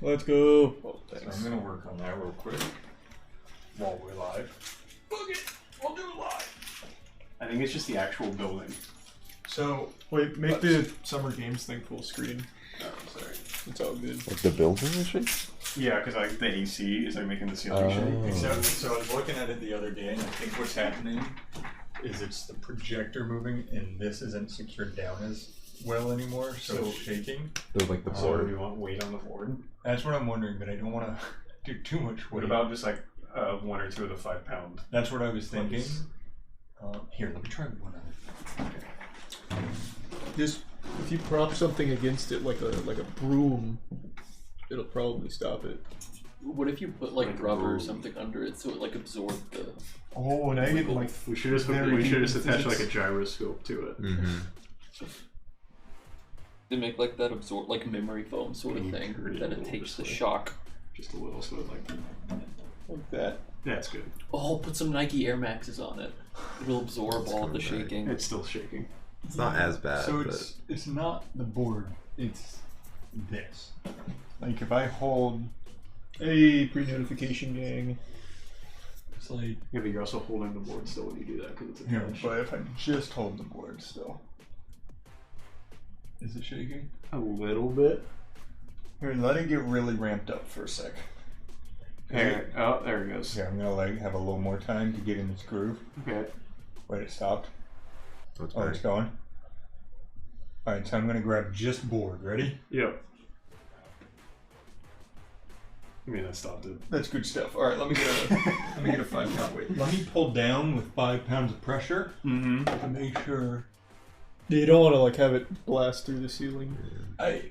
Let's go. Oh, So thanks. I'm gonna work on that real quick while we're live. Fuck it, we'll do it live. I think it's just the actual building. So, wait, make the Summer Games thing full screen. Oh, I'm sorry. It's all good. Like the building and shit? Yeah, because like the AC is like making the ceiling shake. So I was looking at it the other day, and I think what's happening is it's the projector moving, and this isn't secured down as well anymore, so it's shaking. There's like the So board. do you want weight on the board? That's what I'm wondering, but I don't want to do too much weight. What about just like 1 or 2 of the 5 pound? That's what I was thinking. Please. Here, let me try one of it. Just if you prop something against it like a broom, it'll probably stop it. What if you put like rubber or something under it so it like absorbed the? Oh, and I get like We should just attach like a gyroscope to it. Mm-hmm. They make like that absorb like memory foam sort of thing that it takes the shock. Just a little, so it like that. that's good. Oh, put some Nike Air Maxes on it. It'll absorb all of the kinda shaking. It's still shaking. It's not as bad, So but it's not the board, it's this. Like if I hold, Hey, pre-notification gang. it's like Yeah, but you're also holding the board still when you do that because it's here, attached. but if I just hold the board still, is it shaking? A little bit. Here, let it get really ramped up for a sec. There. Oh, there it goes. Here, I'm gonna like have a little more time to get in this groove. Okay. Wait, it stopped. it's Oh, it's back. going. All right, so I'm gonna grab just board. Ready? Yep. I mean, that stopped it. That's good stuff. All right, let me get a let me get a 5 pound weight. Let me pull down with 5 pounds of pressure Mm-hmm. to make sure. You don't want to like have it blast through the ceiling. I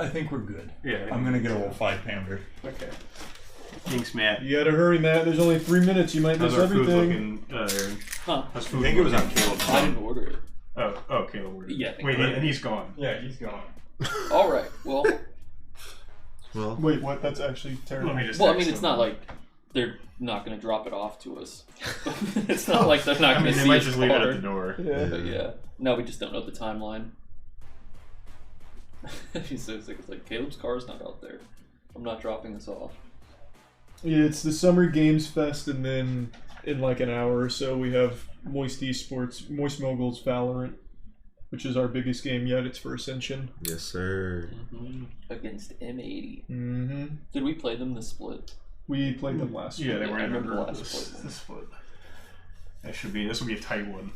think we're good. Yeah. I'm gonna get a little 5 pounder. Okay. Thanks, Matt. You gotta hurry, Matt. There's only 3 minutes. You might miss How's our food everything. looking, Aaron? Huh? How's I food think it was on looking? Caleb. I didn't order it. Oh, Caleb ordered it. Yeah, I think Wait, I and he's gone. Yeah, he's gone. All right. Well, Well, Wait, what? That's actually terrible. Let me just well. I text mean, it's him. not like they're not gonna drop it off to us. It's not like they're not I gonna mean, they see might his just leave it car. at the door. Yeah. But yeah. No, we just don't know the timeline. He says it's like Caleb's car's not out there. I'm not dropping this off. Yeah, it's the Summer Games Fest, and then in like an hour or so we have Moist Esports, Moist Moguls Valorant, which is our biggest game yet. It's for Ascension. yes, sir. Against M80. Mm-hmm. Did we play them this split? We played them last Yeah, they Yeah, were I in remember the last this split. split. This will be a tight one.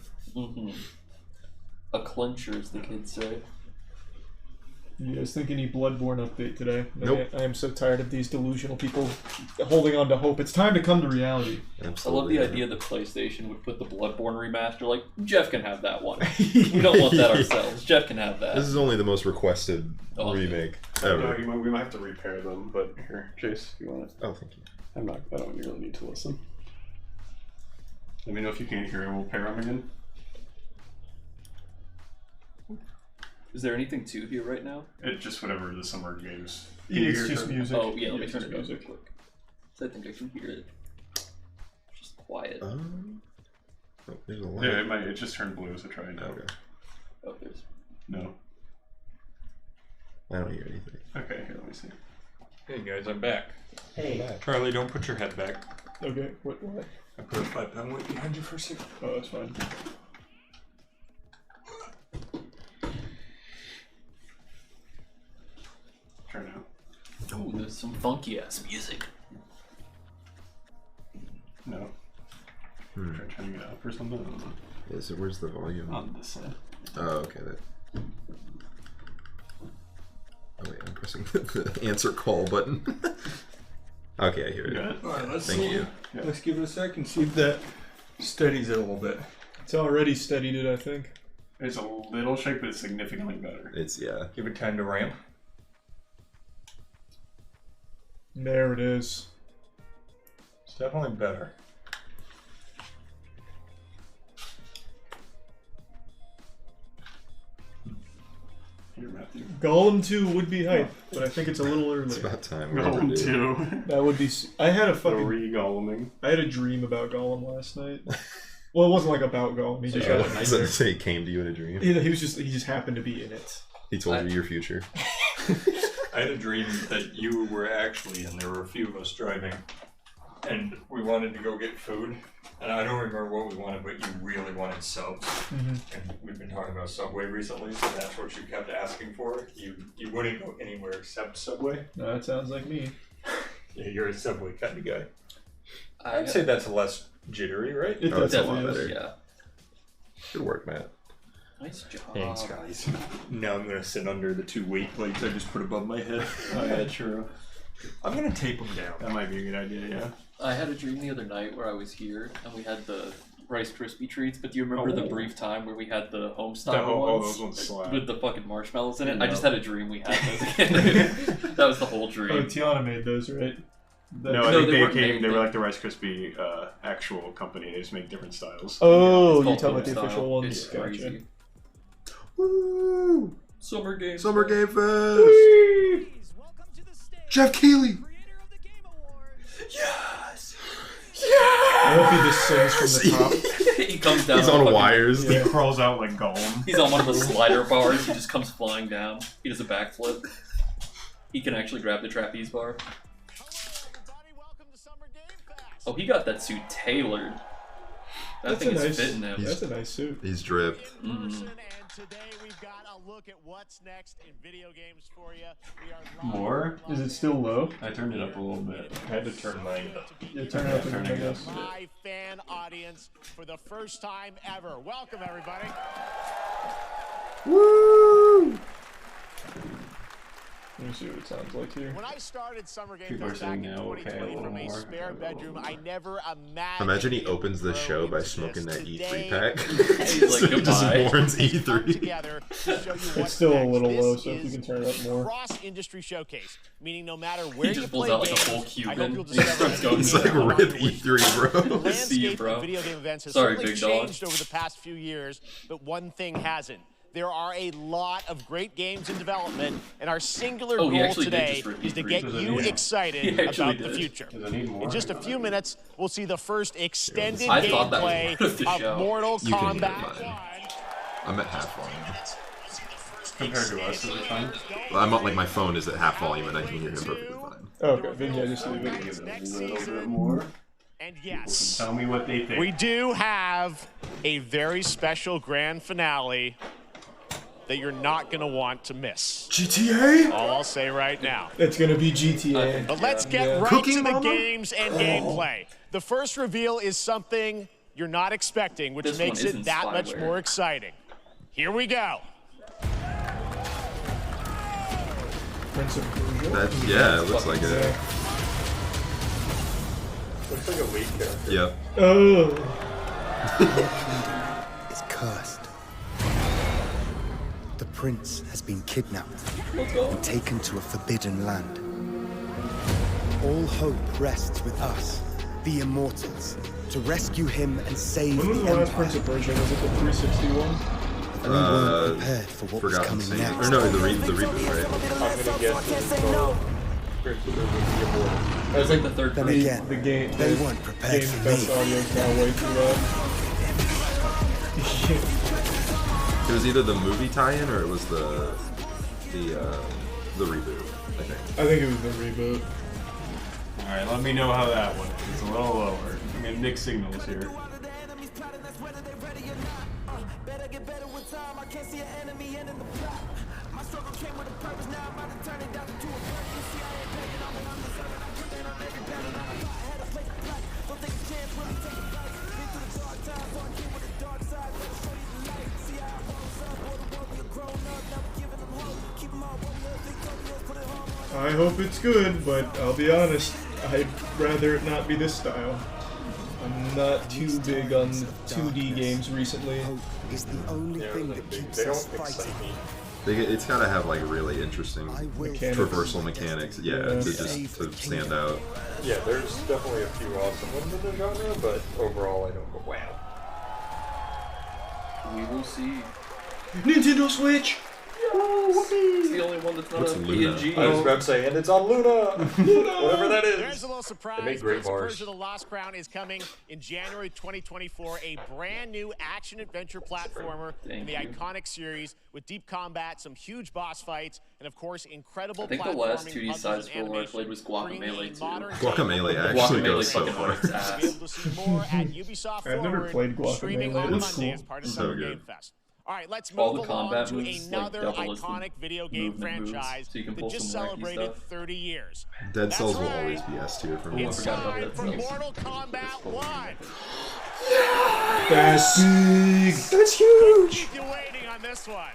A clincher, as the kids say. You guys think any Bloodborne update today? Nope. I am so tired of these delusional people holding on to hope. It's time to come to reality. Absolutely. I love the idea the PlayStation would put the Bloodborne remaster. Like, Jeff can have that one. We don't want that ourselves. Jeff can have that. This is only the most requested Oh, remake No, ever. we might have to repair them, but here, Chase, you want it? Oh, thank you. I don't really need to listen. Let me know if you can't hear it. We'll pair them again. Is there anything to here right now? It just whatever the summer games. Can you It's hear just it? music. Oh, yeah, let me It's turn just it up real music. quick. So I think I can hear it. Just quiet. Oh, there's a light. Yeah, it just turned blue, so try it now. Okay. Oh, there's. No. I don't hear anything. Okay, here, let me see. Hey guys, I'm back. Hey. Charlie, don't put your head back. Okay, what? I put a 5 pound weight behind you for a second. Oh, that's fine. Try now. Oh, there's some funky ass music. No. Try turning it up or something. I don't know. Yeah, so where's the volume? On this side. Oh, okay. Oh wait, I'm pressing the answer call button. Okay, I hear You it. got it? Alright, let's Thank see. you. Yeah. Let's give it a sec and see if that steadies it a little bit. It's already steadied it, I think. It's a little shake, but it's significantly better. It's yeah. Give it time to ramp. There it is. It's definitely better. Here, Matthew. Golem 2 would be hype, but I think it's a little early. It's about time. Golem Dude. 2. That would be. I had a The fucking. re-goleming. I had a dream about Gollum last night. Well, it wasn't like about Gollum. He just I had a was nightmare. gonna say it came to you in a dream. He just happened to be in it. He told you your future. I had a dream that you were actually, and there were a few of us driving, and we wanted to go get food. And I don't remember what we wanted, but you really wanted subs. And we've been talking about Subway recently, so that's what you kept asking for. You wouldn't go anywhere except Subway. No, that sounds like me. Yeah, you're a Subway kind of guy. I'd say that's less jittery, right? It That's a definitely lot is. better. Yeah. Good work, Matt. Nice job. Thanks, guys. Now I'm going to sit under the 2 weight plates I just put above my head. Oh yeah, true. I'm going to tape them down. That might be a good idea, yeah. I had a dream the other night where I was here and we had the Rice Krispie treats, but do you remember the brief time where we had the home style ones? those ones slap. With the fucking marshmallows in it? No. I just had a dream we had those again. That was the whole Oh, dream. Tiana made those, right? No, I No, think they weren't they made were them. like the Rice Krispie actual company. They just make different styles. Oh, It's you called talking about the home official style. ones? It's Gotcha. crazy. Woo! Summer Game Summer Fest. Game Fest! Jeff Keighley! Yes! I hope he just sings from the top. He comes down. He's a on fucking- wires. Yeah. He crawls out like Gollum. He's on one of the slider bars. He just comes flying down. He does a backflip. He can actually grab the trapeze bar. Oh, he got that suit tailored. That That's thing a is nice- fitting him. That's a nice suit. He's dripped. Mhm. Today we've got a look at what's next in video games for you. We are live More? Is it still low? I turned it up a little bit. I had to turn mine up. Yeah, turn it up Turn again, I it up. guess. live fan audience for the first time ever. Welcome everybody. Woo! Let me see what it sounds like here. When I started Summer Game People are Fest back saying in no, okay, 2020 a from little a more. spare A little bedroom, more. I never imagined. Imagine he we'd opens the grow show by into smoking this. that E3 Today, pack. He's like, Just goodbye. warns come E3. together to show you It's what's still a next. little This low, so if you is can turn it up more. cross-industry showcase, meaning no matter where just you pulls play out like a games, full I hope Cuban. you'll He just discover starts going It's that like you rip can E3, The bro. See you, landscape bro. of video game events has Sorry, certainly big dog. changed over the past few years, but one thing hasn't. There are a lot of great games in development, and our singular Oh, he goal actually did today just rip is to E3. get Does it you need- excited He actually about the did. future. Does it need more? In just a few minutes, we'll see the first extended I thought that was gameplay part of the show. of Mortal You can hear Kombat mine. 1. I'm at half volume. Compared to us, is it fine? I'm not like my phone is at half volume and I can hear him perfectly fine. Okay, then yeah, just leave it. Give it Next a little season. bit more. And yes, Tell me what they think. we do have a very special grand finale that you're not going to want to miss. GTA? All I'll say right now. It's gonna be GTA. But let's get Yeah. right Cooking to the Mama? games and gameplay. The first reveal is something you're not expecting, which This makes one it isn't that much spyware. more exciting. Here we go. Prince of Persia. That's, yeah, it looks like it. Yeah. Looks like a lead character. Yep. Oh. is cursed. The prince has been kidnapped Let's go. and taken to a forbidden land. All hope rests with us, the immortals, to rescue him and save When was the the last Prince empire. of Persia? Was it the 361? And we weren't prepared for what was Forgotten coming Saint. next. Or no, the reboot, right? I'm gonna guess it's called Prince of Persia: The Immortal. That was like the third Then version. again, The game. they the weren't prepared Game for Fest me. audio's now way too loud. It was either the movie tie-in or it was the reboot, I think. I think it was the reboot. Alright, let me know how that one is. It's a little lower. I'm getting mixed signals here. I hope it's good, but I'll be honest, I'd rather it not be this style. I'm not too big on 2D games recently. Hope is the only Yeah, thing they, that keeps they us don't fighting. excite me. It's gotta have like really interesting I will Mechanics. traversal mechanics, yeah, to just Save to the stand kingdom. out. Yeah, there's definitely a few awesome ones in the genre, but overall I don't go, wow. We will see. Nintendo Switch! It's the only one that's not What's a Luna? PNG. I was about to say, and it's on Luna! Whatever that There's is. a little surprise. They make great Prince of bars. Persia: The Lost Crown is coming in January 2024. A brand new action-adventure platformer in the Thank you. iconic series with deep combat, some huge boss fights, and of course, incredible I think the platforming, last 2D puzzles, side and scroller I played animation, was bringing Guacamelee a too. modern Guacamelee take on actually Guacamelee goes so fucking far. wipes ass. Be able to see more at Ubisoft I've never Forward, played streaming Guacamelee. on It looks Monday cool. as part of So Summer good. Game Fest. All right, let's All move the along combat to moves, like, another double as the iconic video game movement moves, franchise so you can that pull just some wacky celebrated stuff. 30 years. Dead That's Cells will right. always be S tier for me. It's forgot about time Dead for Cells. Mortal Kombat 1. That's big. That's huge. Keep you waiting on this one.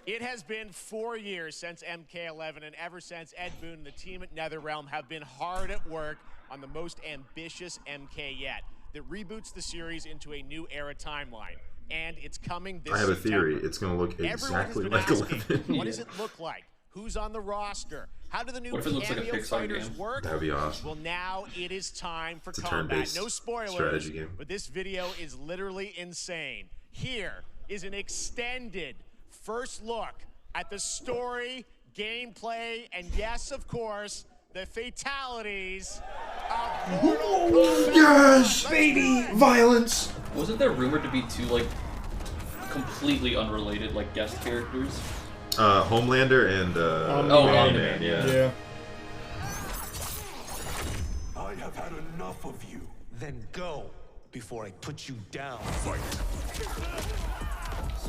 It has been 4 years since MK11, and ever since, Ed Boon and the team at NetherRealm have been hard at work on the most ambitious MK yet that reboots the series into a new era timeline. And it's coming this I have a September. theory. It's going to look Everyone has exactly been like asking, 11. what does it look like? Who's on the roster? How do the new What if it looks like a cameo Pixar fighters game? work? That would be awesome. Well, now it is time for It's a combat. turn-based No spoilers, strategy game. but this video is literally insane. Here is an extended first look at the story, gameplay, and yes, of course, the fatalities of Mortal Kombat. Yes, Let's baby! do it. Violence! Wasn't there rumored to be 2 like completely unrelated like guest characters? Homelander and Omni-Man, yeah. Yeah. I have had enough of you. Then go before I put you down. It's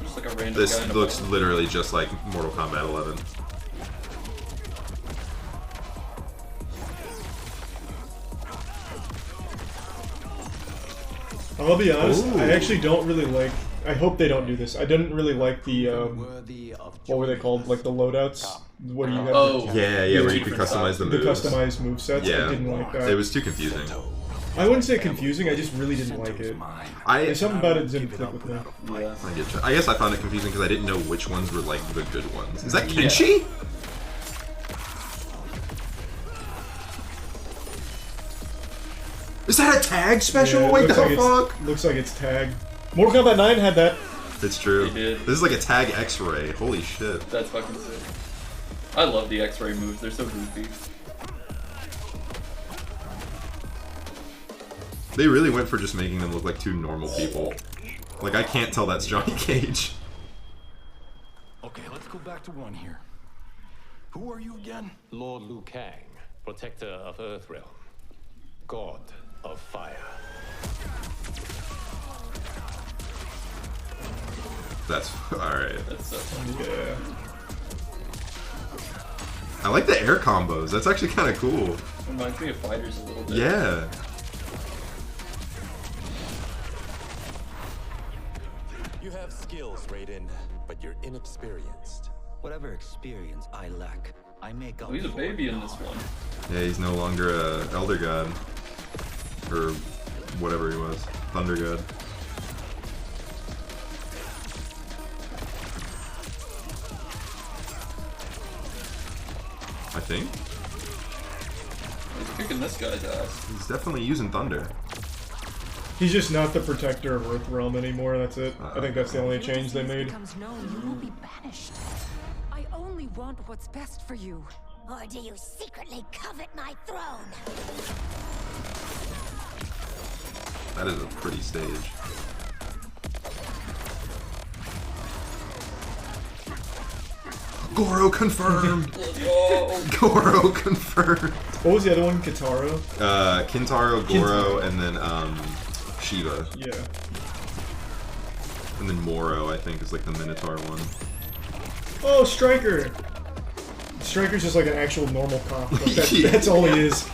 just like a random This guy in a looks ball. literally just like Mortal Kombat 11. I'll be honest. Ooh. I actually don't really like. I hope they don't do this. I didn't really like the Worthy of what were they called? Like the loadouts, where you have Oh, Yeah, Yeah, where you could different customize the the moves. customized movesets. Yeah. I didn't like that. It was too confusing. I wouldn't say confusing. I just really didn't like it. There's something about it that didn't click with me. Yeah. I guess I found it confusing because I didn't know which ones were like the good ones. Is that Kenshi? Is that a tag special? Yeah, it Wait, the looks like fuck? it's- Looks like it's tagged. Mortal Kombat 9 had that. It's true. They did. This is like a tag X-ray. Holy shit. That's fucking sick. I love the X-ray moves. They're so goofy. They really went for just making them look like two normal people. Like, I can't tell that's Johnny Cage. Okay, let's go back to one here. Who are you again? Lord Liu Kang, protector of Earthrealm, god of fire. That's alright. That's so funny. Yeah. I like the air combos. That's actually kind of cool. Reminds me of Fighters a little bit. Yeah. You have skills, Raiden, but you're inexperienced. Whatever experience I lack, I make up Oh, he's a for baby it in now. this one. Yeah, he's no longer a Elder God. Or whatever he was. Thunder God. I think. He's kicking this guy's ass. He's definitely using Thunder. He's just not the protector of Earthrealm anymore. That's it. I think that's the only change they made. Becomes known, you will be banished. I only want what's best for you. Or do you secretly covet my throne? That is a pretty stage. Goro confirmed! Goro confirmed! What was the other one? Kitaro? Kintaro, Goro, and then Shiva. Yeah. And then Moro, I think, is like the Minotaur one. Oh, Striker! Striker's just like an actual normal cop. Like Yeah. that's all he is.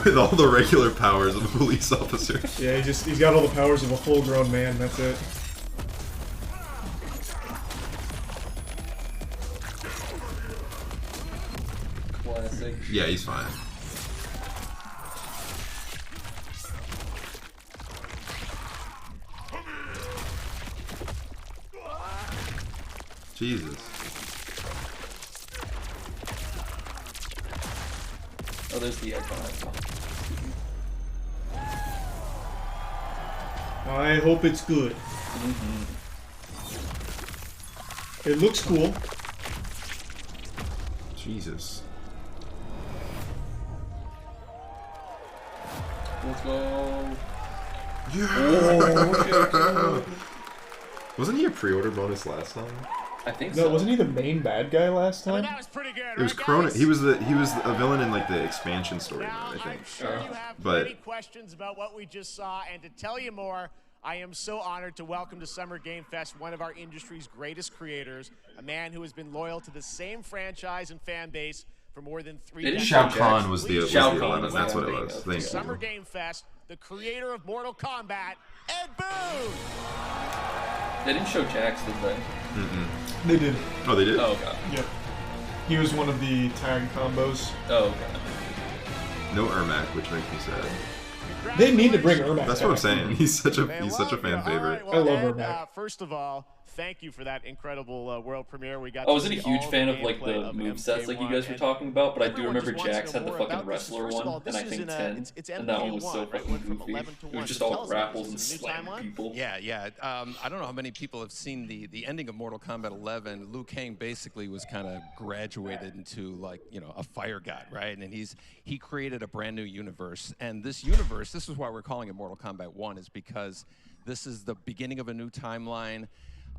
With all the regular powers of a police officer. Yeah, he's got all the powers of a full-grown man. That's it. Classic. Yeah, he's fine. Jesus. Oh, there's the icon. I hope it's good. It looks cool. Jesus. Let's go. Yeah. Oh, Wasn't he a pre-order bonus last time? I think No, so. wasn't he the main bad guy last time? That was pretty good. It was right, Corona. guys? He was a villain in like the expansion story, Now, I think. I'm sure you have But many questions about what we just saw, and to tell you more, I am so honored to welcome to Summer Game Fest one of our industry's greatest creators, a man who has been loyal to the same franchise and fan base for more than 3 decades. Shao Kahn was the Shao villain. Kahn, That's what it was. okay. Thank Summer you. Game Fest, the creator of Mortal Kombat, Ed Boon. They didn't show Jax, did they? They did. Oh, they did? Oh, God. Yep. He was one of the tag combos. Oh, God. No Ermac, which makes me sad. They need to bring Ermac That's what I'm back. saying. He's such a fan favorite. Well, I love Ed, Ermac. First of all, thank you for that incredible world premiere. We got. I wasn't a to see huge all fan the of like the gameplay of movesets like you MK1, guys were and talking about, but I do everyone remember just wants Jax to had know the more fucking about this. wrestler First of all, one, and this I is think in 10, it's and that one was so MK1, fucking went from goofy. 11 to It 1. was just So all tell us, grapples is and this a new slamming timeline? people. Yeah. I don't know how many people have seen the ending of Mortal Kombat 11. Liu Kang basically was kind of graduated into like, you know, a fire god, right? And he created a brand new universe. And this universe, this is why we're calling it Mortal Kombat 1, is because this is the beginning of a new timeline.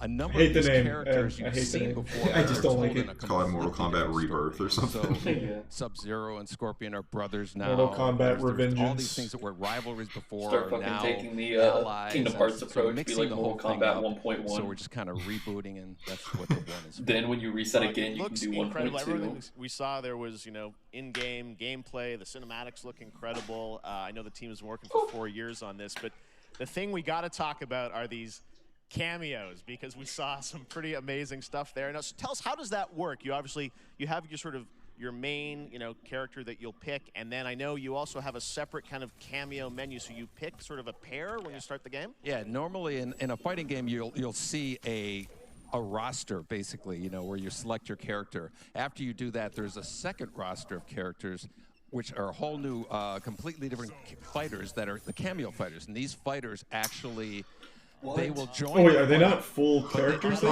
A number Hate of the these name. characters I you've hate the seen name. before. I just are don't like told in it. a Call it Mortal completely Kombat different Rebirth or story. something. So Yeah. Sub-Zero and Scorpion are brothers now. Mortal Kombat There's all Revengeance. these things that were rivalries before Start are fucking now taking the allies. Kingdom and Hearts so approach, be mixing like the Mortal whole thing Kombat up. 1.1. So we're just kind of rebooting, and that's what the one is. Then when you reset Well, again, it you can looks do incredible. 1.2. Everything we saw there was, you know, in-game gameplay. The cinematics look incredible. I know the team has been working for 4 years on this, but the thing we got to talk about are these cameos, because we saw some pretty amazing stuff there. Now, so tell us, how does that work? You obviously you have your sort of your main, you know, character that you'll pick, and then I know you also have a separate kind of cameo menu. So you pick sort of a pair when you start the game. Yeah, normally in a fighting game, you'll see a roster, basically, you know, where you select your character. After you do that, there's a second roster of characters, which are a whole new, completely different fighters that are the cameo fighters. And these fighters actually, they will join. Oh wait, the are they fight. not full characters then?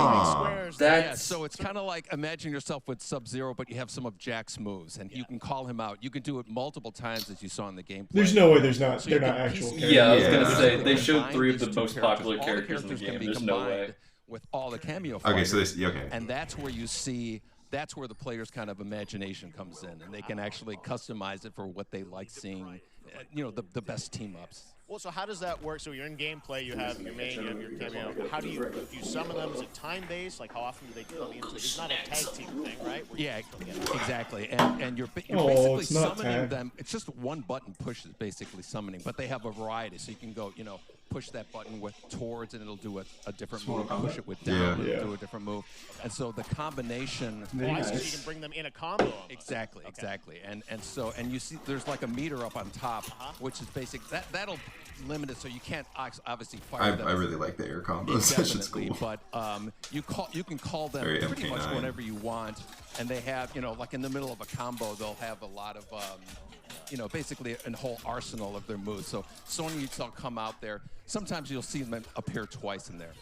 Yeah, so it's kind of like imagine yourself with Sub-Zero, but you have some of Jack's moves, and you can call him out. You can do it multiple times, as you saw in the gameplay. There's no way there's not. So They're you not can actual piece- characters. Yeah, I was gonna Yeah. say they showed Combine 3 of these the two most characters. popular All characters in the can game. be There's no way. combined with all the cameo Okay, so fighters. okay. And that's where you see, that's where the player's kind of imagination comes in, and they can actually customize it for what they like seeing, you know, the best team ups. Well, so how does that work? So you're in gameplay, you have your main, you have your cameo. How do you summon them? Is it time-based? Like, how often do they come into it? It's not a tag team thing, right? Where you Yeah, just get exactly. And you're Oh, basically it's not summoning tag. them. It's just one button push is basically summoning, but they have a variety. So you can go, you know, push that button with towards, and it'll do a different move. Push it with down, Yeah. and Yeah. it'll do a different move. And so the combination. Oh, I see. So you can bring them in a combo. almost. Exactly, exactly. And you see there's like a meter up on top, which is basic. That'll limit it, so you can't obviously fire them. I really like the air combos. That shit's Definitely, cool. but you can call them Very pretty much MK9. whenever you want, and they have, you know, like in the middle of a combo, they'll have a lot of, you know, basically a whole arsenal of their moves. So Sonya will come out there. Sometimes you'll see them appear twice in there.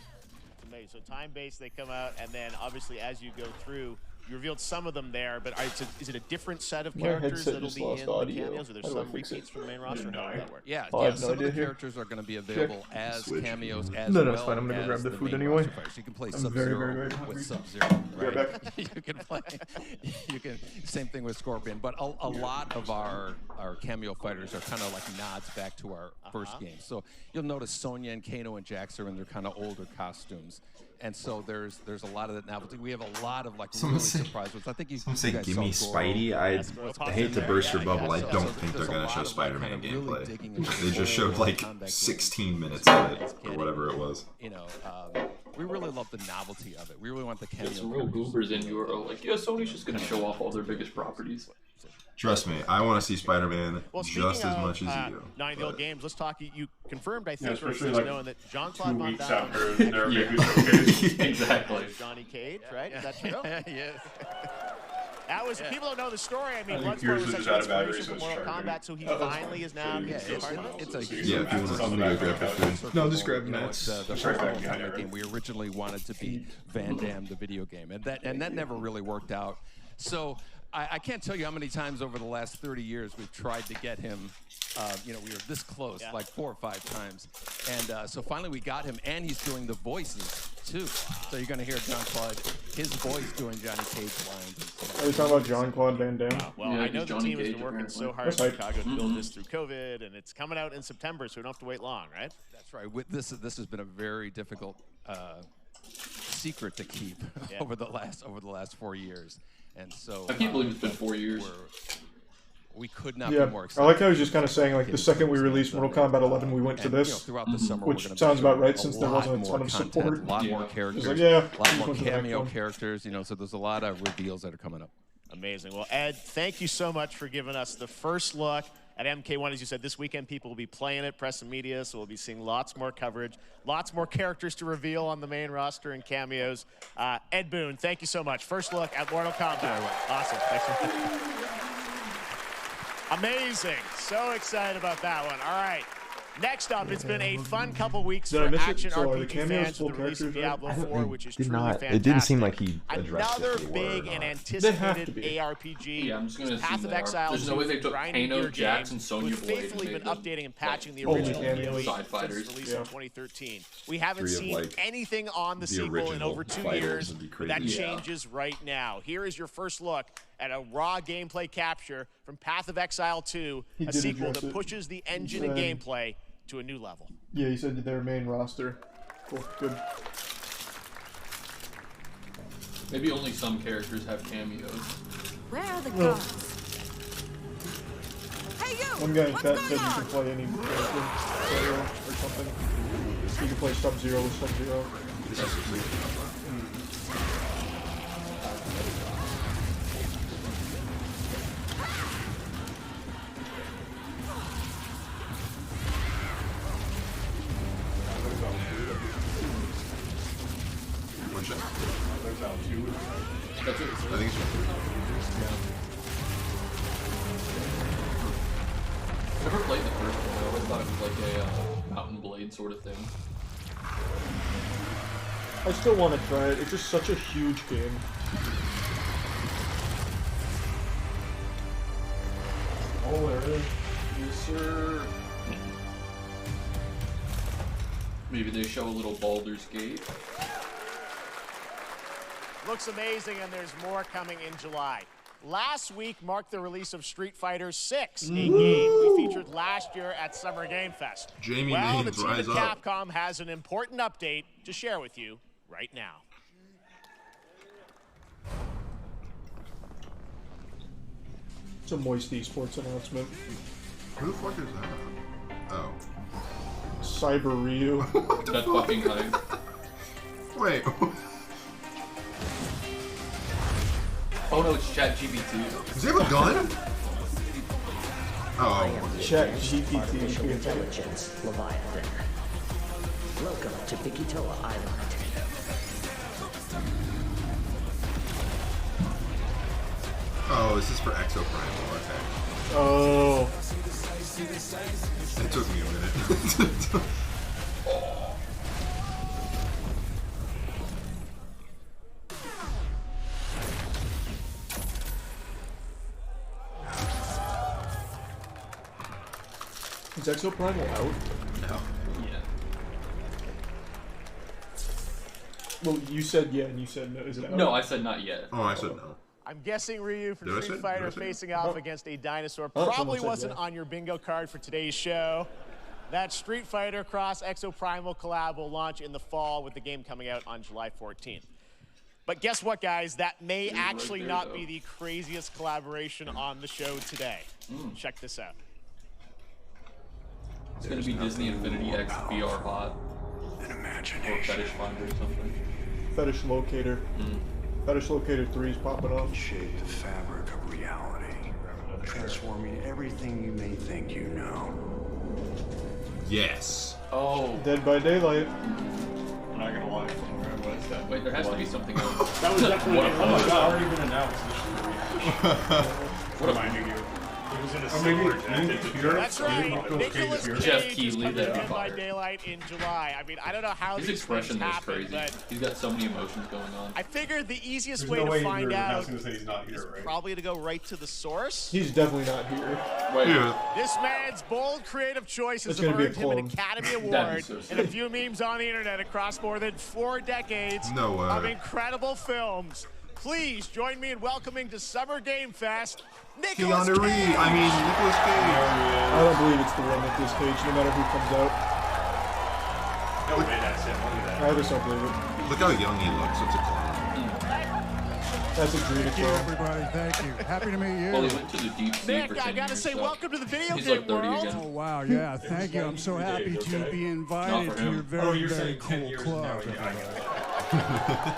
It's amazing. So time-based, they come out, and then obviously as you go through, you revealed some of them there, but is it a different set of My characters headset that'll just be lost in audio. the cameos? Or there's How do I some fix it? repeats from the main roster? How does that work? Yeah, Oh, I have no some of the idea here. characters are going to be available as Switch. cameos as No, well it's fine. I'm gonna as grab the food main anyway. roster fighters. You can play I'm Sub-Zero very, very hungry. with Sub-Zero, Be right right? back. You can play. You can same thing with Scorpion, but a lot of our cameo fighters are kind of like nods back to our first game. So you'll notice Sonya and Kano and Jax are in their kind of older costumes. And so there's a lot of that novelty. We have a lot of like really surprise ones. I think you Say, guys give saw me Goro. Spidey. I hate to burst your bubble. I So don't think they're there's a gonna lot show of, like, Spider-Man kind of really gameplay. digging into They the just showed whole like combat game. 16 minutes of it or whatever it was. You know, we really love the novelty of it. We really want the cameo. There's some real goobers in you who are like, yeah, Sony's just gonna show off all their biggest properties. Trust me, I want to see Spider-Man Well, just as much as you do. 90 but- games. Let's talk. You confirmed, I Yeah, think, especially just like knowing that 2 Jean-Claude Van weeks Damme after their big showcase. Exactly. Johnny Cage, right? Is that true? Yeah. That was, people don't know the story. I mean, I think Bloodsport yours was is such an out of battery, inspiration so for it's Mortal charging. Kombat, so he Oh, that's finally fine. is now. Yeah, It's a huge. Yeah, if you want to go grab that food. No, just grab You know, Matt's. it's, the Sorry, first back behind Mortal Kombat it, game we originally wanted to be Van Damme, the video game, and that never really worked out. So I can't tell you how many times over the last 30 years we've tried to get him. You know, we were this close, like 4 or 5 times, and so finally we got him, and he's doing the voices too. So you're gonna hear John Claude, his voice doing Johnny Cage lines. Are you talking about John Claude Van Damme? Well, Yeah, I know just the Johnny team has Cage, been working so apparently. hard in That's right. Chicago to build this through COVID, and it's coming out in September, so we don't have to wait long, right? That's right. With this has been a very difficult secret to keep over the last 4 years, and so I can't believe it's been 4 years. We could not Yeah, be more I excited. like how he was just kind of saying, like, the second we released Mortal Kombat 11, we went to And, you know, this, throughout the summer, which we're gonna be sounds about doing right since there wasn't a lot ton of more support. content, a lot more He's characters, like, yeah, a lot just more went to the next cameo one. characters. You know, so there's a lot of reveals that are coming up. Amazing. Well, Ed, thank you so much for giving us the first look at MK1. As you said, this weekend people will be playing it, press and media, so we'll be seeing lots more coverage, lots more characters to reveal on the main roster and cameos. Ed Boon, thank you so much. First look at Mortal Kombat. Awesome. Thanks for that. Amazing. So excited about that one. All right. Next up, it's been a fun couple weeks Did I for miss it? action So are the RPG cameos fans full with the release of characters, right? Diablo 4, which is Did truly not. fantastic. It didn't seem like he addressed Another if they were big or and not. They have anticipated to be. ARPG. Yeah, I'm just gonna is Path assume of they are. Exile. There's no way they took grinding Kano, gear Jax, game, and Sonya who've Blade faithfully and been made them, updating and patching the Only original cameos. DOE Side since fighters. its release Yeah. in 2013. We haven't Three of, seen like, anything on the the sequel in original over 2 fighters years. would be But that crazy. Yeah. changes right now. Here is your first look at a raw gameplay capture from Path of Exile 2, He a did sequel address that it. pushes the engine said- and gameplay to a new level. Yeah, he said their main roster. Cool, good. Maybe only some characters have cameos. Where are the Well, guards? Hey you! One guy in What's chat going said you on? can play any character, Zero or something. You can play Sub-Zero with Sub-Zero. One shot. That's it. I think it's just Never played the first one. I always thought it was like a Mountain Blade sort of thing. I still want to try it. It's just such a huge game. Oh, there it is. Yes, sir. Maybe they show a little Baldur's Gate. Looks amazing, and there's more coming in July. Last week marked the release of Street Fighter 6, a game we featured last year at Summer Game Fest. Jamie well, the Means, team at rise up. Capcom has an important update to share with you right now. It's a Moist Esports announcement. Who the fuck is that? Oh. Cyber Ryu. That fucking hype. Wait. Oh no, it's ChatGPT. Does he have a gun? Oh. Chat GPT. Intelligence, Leviathan. Welcome to Bikitoa Island. Oh, this is for Exoprimal, okay. Oh. It took me a minute. Is Exoprimal out? No. Yeah. Well, you said yeah, and you said no. Is it out? No, I said not yet. Oh, I said no. I'm guessing Ryu from Did I Street say- Fighter did I say- facing off against a dinosaur Oh, probably someone said wasn't yeah. on your bingo card for today's show. That Street Fighter Cross Exoprimal collab will launch in the fall with the game coming out on July 14th. But guess what, guys? That may actually there, not though. be the craziest collaboration on the show today. Check this out. It's gonna be Disney Infinity X VR Hot. An Or imagination. Fetish Finder or something. Fetish Locator. Fetish Locator 3 is popping up. Shape the fabric of reality, transforming everything you may think you know. Yes. Oh. Dead by Daylight. I'm not gonna lie, from where I was, that Wait, there has to be something else. That was definitely What a oh my pose. god, already been announced. What reminding you? He was in a Or maybe silver jacket. That's right. Nicolas Cage Jeff is Keighley, playing that'd be Dead by fire. Daylight in July. I mean, I don't know how His these expression things is happen, crazy. but He's got so many emotions going on. I figured the easiest There's way no way to find you're out announcing to say he's not here, right? probably to go right to the source. He's definitely not here. Wait. This man's bold, creative choices It's have gonna be a earned him an clone. Academy That'd be Award so sick. and a few memes on the internet across more than 4 decades No way. of incredible films. Please join me in welcoming to Summer Game Fest, Nicolas Keanu Reeves. Cage. I mean, Nicolas Cage. I don't believe it's the one Nicolas Cage, no matter who comes out. No way, that's him. Look at that. I just don't believe it. Look how young he looks. It's a clown. That's a dream. Thank you, everybody. Thank you. Happy to meet you. Well, he went to the deep sea Nick, for 10 I gotta years, say, so welcome to the video he's game like 30 world. again. Oh, wow. Yeah, thank you. I'm so happy to be invited for to him. your Oh, very, you're very saying 10 cool years club. now. I got it.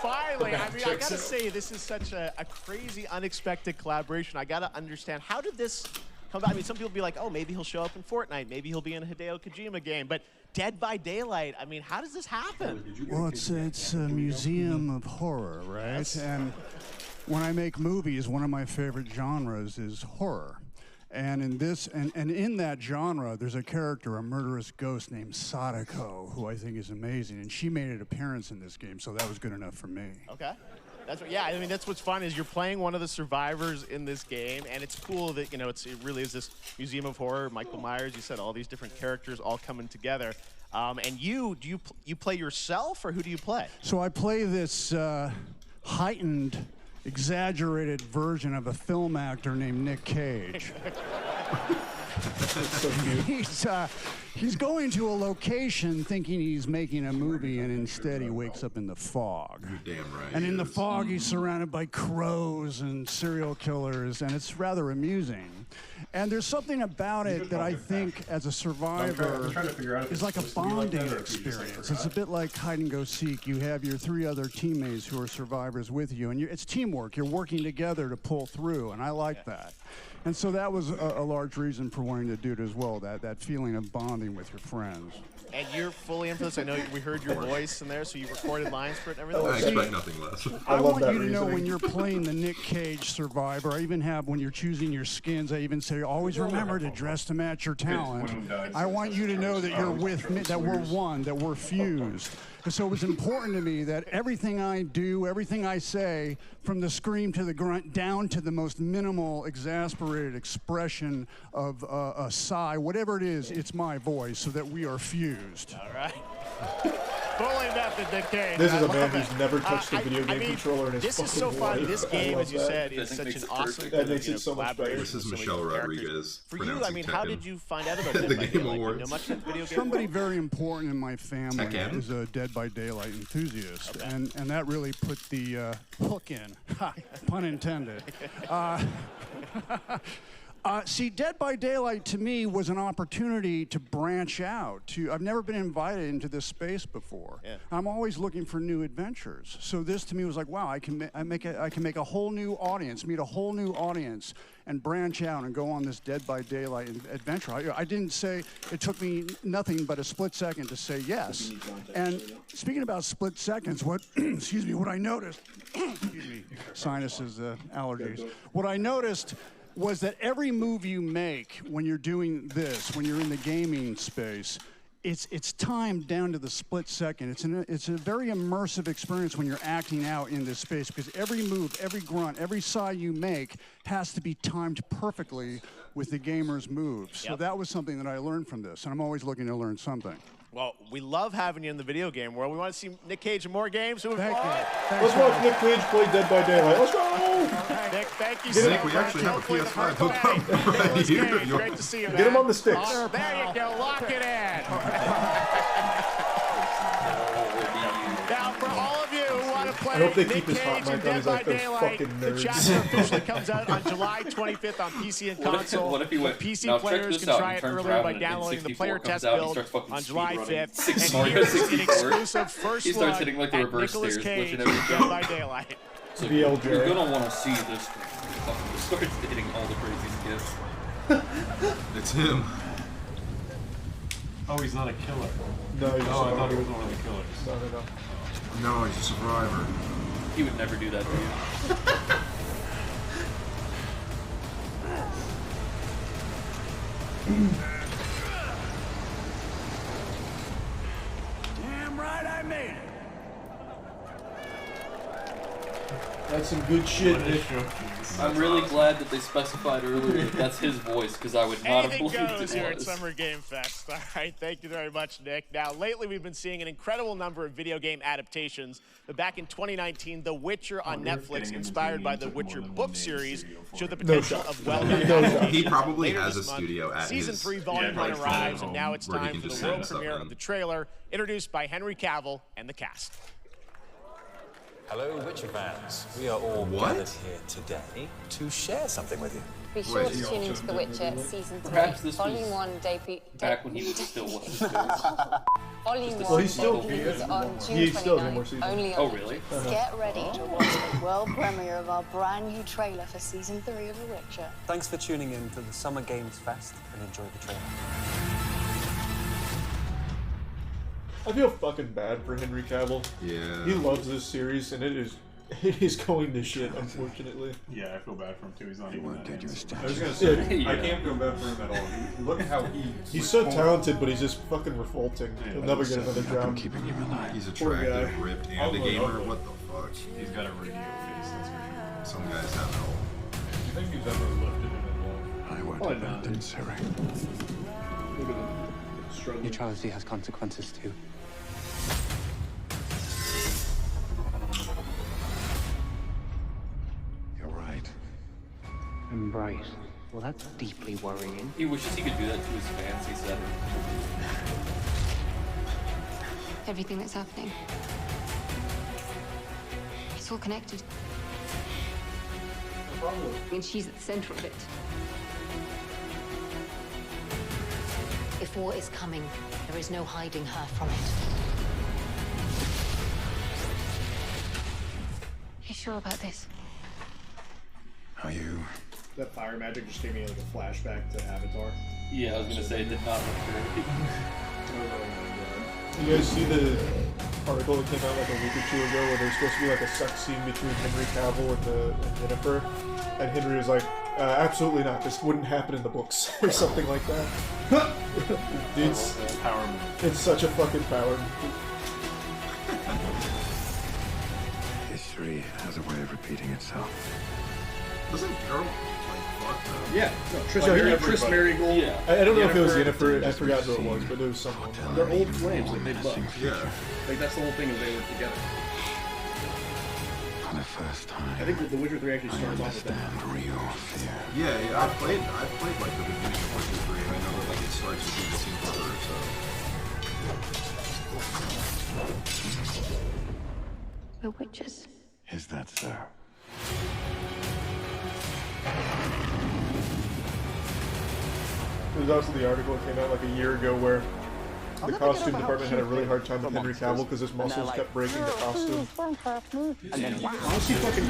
Finally, I mean, I gotta say, this is such a crazy, unexpected collaboration. I gotta understand, how did this come about? I mean, some people be like, oh, maybe he'll show up in Fortnite, maybe he'll be in a Hideo Kojima game, but Dead by Daylight, I mean, how does this happen? Well, it's a museum of horror, right? Yes. And when I make movies, one of my favorite genres is horror. And in this, and in that genre, there's a character, a murderous ghost named Sadako, who I think is amazing. And she made an appearance in this game, so that was good enough for me. Okay. That's what, yeah, I mean, that's what's fun is you're playing one of the survivors in this game, and it's cool that, you know, it really is this museum of horror. Michael Myers, you said all these different characters all coming together. And you play yourself, or who do you play? So I play this heightened, exaggerated version of a film actor named Nick Cage. It's so cute. He's going to a location thinking he's making a movie, and instead he wakes up in the fog. You're damn right. And in the fog, he's surrounded by crows and serial killers, and it's rather amusing. And there's something about it that I think, as a survivor, is like a bonding experience. It's a bit like hide and go seek. You have your 3 other teammates who are survivors with you, and it's teamwork. You're working together to pull through, and I like that. And so that was a large reason for wanting to do it as well, that feeling of bonding with your friends. And you're fully in for this. I know we heard your voice in there, so you recorded lines for it and everything. I expect nothing less. I love want that you to know reasoning. when you're playing the Nick Cage Survivor, I even have, when you're choosing your skins, I even say, always remember to dress to match your talent. I want you to know that you're with me, that we're one, that we're fused. And so it was important to me that everything I do, everything I say, from the scream to the grunt, down to the most minimal, exasperated expression of a sigh, whatever it is, it's my voice, so that we are fused. All right. Fully method, Nick Cage. This is I a man love who's it. never touched a video I game mean, controller in his this is fucking so fun. life. This I game, love as you that. said, is That such makes an it awesome perfect. That makes it so much better. collaboration This is with so many Michelle different characters. Rodriguez For you, I pronouncing mean, how Tekken. did you find out about The Dead by Game Daylight? Do you Awards. know much about the video game Somebody world? very important in my family Tekken? is a Dead by Daylight enthusiast, and that really put the hook in, ha, pun intended. See, Dead by Daylight to me was an opportunity to branch out. I've never been invited into this space before. Yeah. I'm always looking for new adventures. So this to me was like, wow, I can make a whole new audience, meet a whole new audience, and branch out and go on this Dead by Daylight adventure. I didn't say, it took me nothing but a split second to say yes. And speaking about split seconds, what excuse me, what I noticed, excuse me, sinuses, allergies. What I noticed was that every move you make when you're doing this, when you're in the gaming space, it's timed down to the split second. It's a very immersive experience when you're acting out in this space, because every move, every grunt, every sigh you make has to be timed perfectly with the gamer's moves. So that was something that I learned from this, and I'm always looking to learn something. Well, we love having you in the video game world. We want to see Nick Cage in more games. Thank you. Let's watch Nick Cage play Dead by Daylight. Let's go! Nick, thank you so Nick, we much. actually have a Hopefully the PS5 first hooked way. up right Nicolas here. Cage, great to see you, Get him man. on the sticks. Oh, there you go. Lock it in. Now, for all of you who want to play I hope they Nick keep his hot Cage and mic on Dead his by like those Daylight, fucking the nerds. chapter officially comes out on July 25th on PC and console. What if he went, PC now check players this can out, try and it turns earlier around by and downloading the 64 player comes test out and build starts fucking on July speedrunning 5th. And Mario here's an 64. exclusive first He starts look hitting like the at reverse Nicolas stairs, Cage glitching and everything. Dead by Daylight. So BL you're Jerry. gonna want to see this. Fucking starts hitting all the crazy skips. It's him. Oh, he's not a killer. No, he's Oh, I thought he was one of the killers. No. No, he's a survivor. He would never do that to you. Damn right I made it. That's some good shit, Nick. I'm really glad that they specified earlier that that's his voice, because I would not have Anything believed goes it here at was. Summer Game Fest. All right, thank you very much, Nick. Now, lately we've been seeing an incredible number of video game adaptations. But back in 2019, The Witcher on Netflix, inspired by the Witcher book series, showed the potential of well-done adaptations. He probably Later has a this month, studio at Season his 3, Volume 1 arrives, and now it's where he time can for just the send world stuff premiere in. of the trailer, introduced by Henry Cavill and the cast. Hello, Witcher fans. We are all gathered here today to share something with you. Be sure to tune into The Witcher Season 3, Perhaps this Volume was 1 debut. back when he was still watching Volume Well, 1 he's still- debuts on June He still has 29th, one more season. only Oh, on really? Netflix. Get ready to watch the world premiere of our brand new trailer for Season 3 of The Witcher. Thanks for tuning in to the Summer Games Fest and enjoy the trailer. I feel fucking bad for Henry Cavill. Yeah. He loves this series, and it is going to shit, unfortunately. Yeah, I feel bad for him too. He's not even that handsome. I was gonna say, Yeah. I can't feel bad for him at all. Look how He's so talented, but he's just fucking revolting. He'll never get another job. He's Poor guy. attractive, ripped, and a gamer. What the fuck? He's got a radio face. That's weird. Some guys have it all. Do you think he's ever lifted him in love? I won't Probably not. abandon Siri. Look at him struggling. Neutrality has consequences too. You're right. I'm right. Well, that's deeply worrying. He wishes he could do that to his fans, he said. Everything that's happening. It's all connected. And she's at the center of it. If war is coming, there is no hiding her from it. You sure about this? Are you? That fire magic just gave me like a flashback to Avatar. Yeah, I was gonna say it did not look great. You guys see the article that came out like a week or two ago where there's supposed to be like a sex scene between Henry Cavill and Yennefer? And Henry was like, absolutely not, this wouldn't happen in the books, or something like that. Dude's, Power move. it's such a fucking power. History has a way of repeating itself. Doesn't Geralt like fuck though? Yeah, no, Tris, Like Tris Marigold. Yeah. I don't know if it was Yennefer, I forgot who it was, but it was someone. They're old flames, like they buck. Yeah. Like that's the whole thing, is they were together. For the first time, I think that The Witcher 3 actually I starts off with that. understand real fear. Yeah, I played like the beginning of Witcher 3, and I know that like it starts with you looking for her, so. We're witches. Is that so? There was also the article that came out like a year ago where the costume department had a really hard time with Henry Cavill because his muscles kept breaking the costume. And then, wow, she fucking.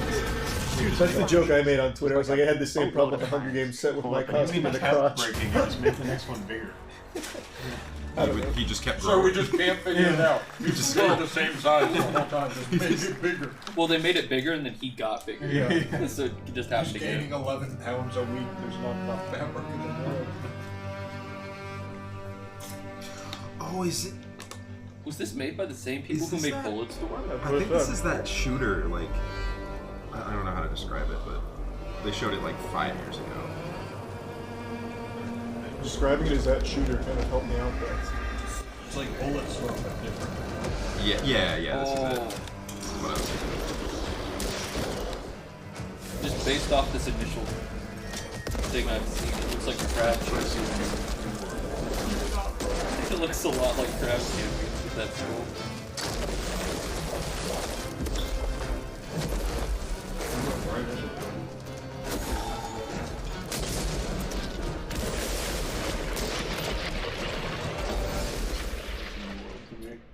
That's the joke I made on Twitter. I was like, I had the same problem with the Hunger Games set with my costume in the crotch. breaking it. Just make the next one bigger. He just kept So growing. we just can't figure it out. He We just just the same size the whole time. Just make it bigger. Well, they made it bigger and then he got bigger. Yeah. So it just happened He's again. gaining 11 pounds a week. There's not enough fabric in the world. Oh, is it? Was this made by the same people who this made that- Bulletstorm? I think this is that shooter, like, I don't know how to describe it, but they showed it like 5 years ago. Describing it as that shooter kind of helped me out there. It's like Bulletstorm, but different. Yeah, this is it. This is what I was thinking. Just based off this initial thing I've seen, it looks like Crab Champions. It looks a lot like Crab Champions, but that's cool.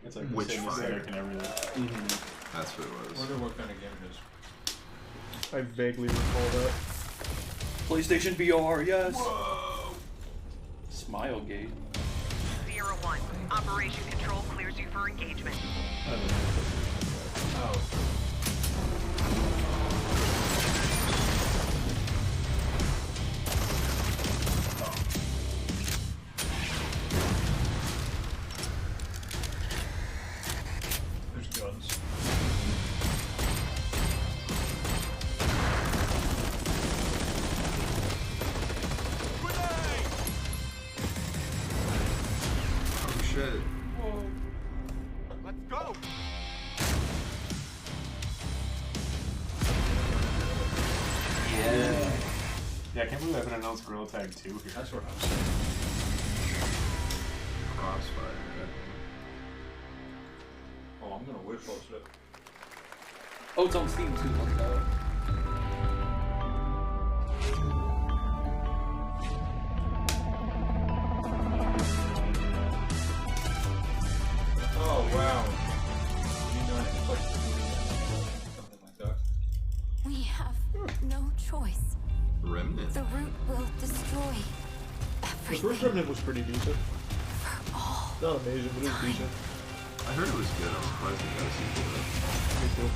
It's like Witchfire. and everything. That's what it was. Wonder what kind of game it is. I vaguely recall that. PlayStation VR, yes! Whoa. Smilegate. 01. Operation Control clears you for engagement. hasn't announced Gorilla Tag 2 here. That's what I'm saying. Crossfire. Oh, I'm gonna wish post it. Oh, it's on Steam too. Watch out. Oh wow. You know, it's like something like that. We have no choice. Remnant. The root will destroy The everything. first Remnant was pretty decent. Not amazing, but it was decent. I heard it was good. I'm surprised you guys didn't do it. Me too.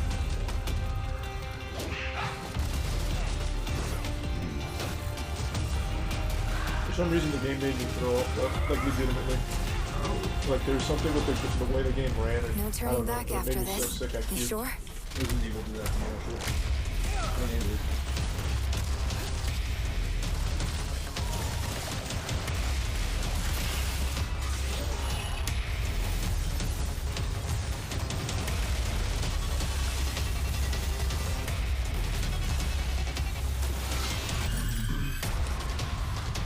For some reason, the game made me throw up, like legitimately. Like there's something with the way the game ran. And, No I turning don't know, back it after made me this. So sick, I You puked. sure? Resident Evil do that to me, actually.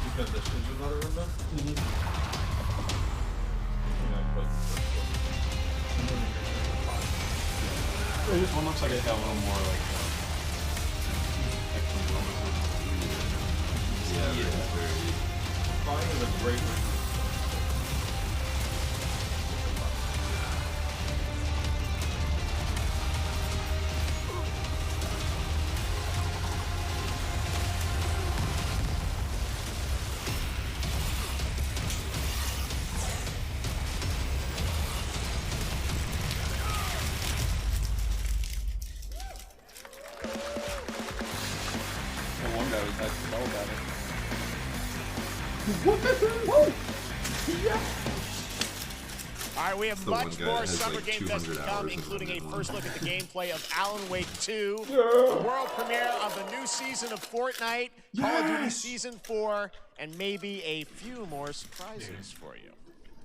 Because this is another Remnant? This one looks like it's got a little more like Yeah, it's very. Flying is a great one. The one guy was nice to know about it. All right, we have The one much guy more that has, Summer like, Game Fest to 200 come, hours in including a Remnant first look at the gameplay of Alan Wake 2, Yeah. the world premiere of the new season of Fortnite, Call of Duty Yes. Season 4, and maybe a few more surprises for you.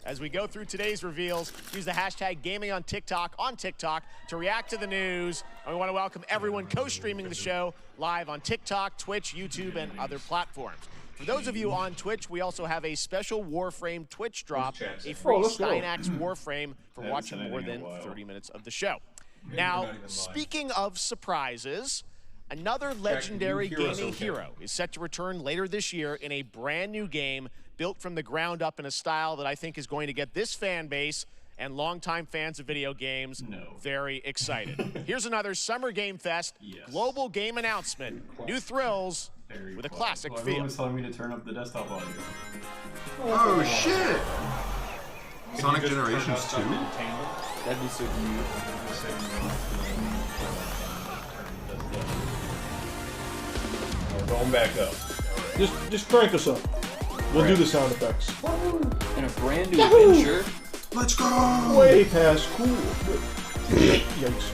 As we go through today's reveals, use the hashtag gaming on TikTok to react to the news. And we want to welcome everyone co-streaming the show live on TikTok, Twitch, YouTube, and other platforms. For those of you on Twitch, we also have a special Warframe Twitch drop, a free let's go. Steinax Warframe for I haven't watching said more anything in than a while. 30 minutes of the show. Now, speaking of surprises, another legendary hear us gaming okay? hero is set to return later this year in a brand new game built from the ground up in a style that I think is going to get this fan base and longtime fans of video games very excited. Here's another Summer Game Fest global game announcement. New thrills with a classic Well, feel. everyone was telling me to turn up the desktop audio. Oh shit! Sonic Generations 2? That'd be so Going back up. Just crank us up. We'll do the sound effects. In a brand new adventure. Let's go! Way past cool. Yikes.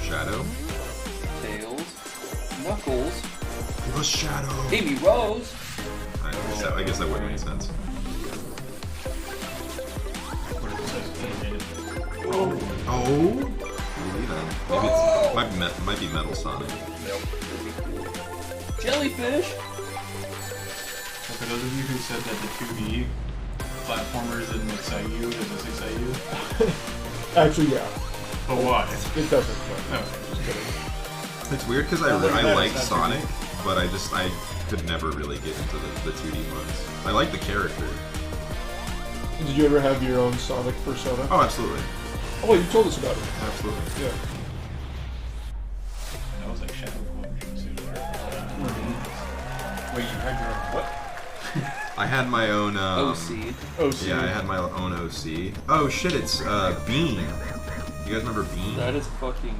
Shadow. Tails. Knuckles. The Shadow. Amy Rose. I guess that would make sense. Oh. Maybe then. Maybe it's might be Metal Sonic. Jellyfish. So for those of you who said that the 2D platformers didn't excite you, does this excite you? Actually, yeah. But why? It doesn't. It's weird because I like Sonic, but I could never really get into the 2D ones. I like the character. Did you ever have your own Sonic persona? Oh, absolutely. Oh, you told us about it. Absolutely. Yeah. That was like Shadow Collection too. Wait, you had your own what? I had my own OC. OC. Yeah, I had my own OC. Oh shit, it's Bean. You guys remember Bean? That is fucking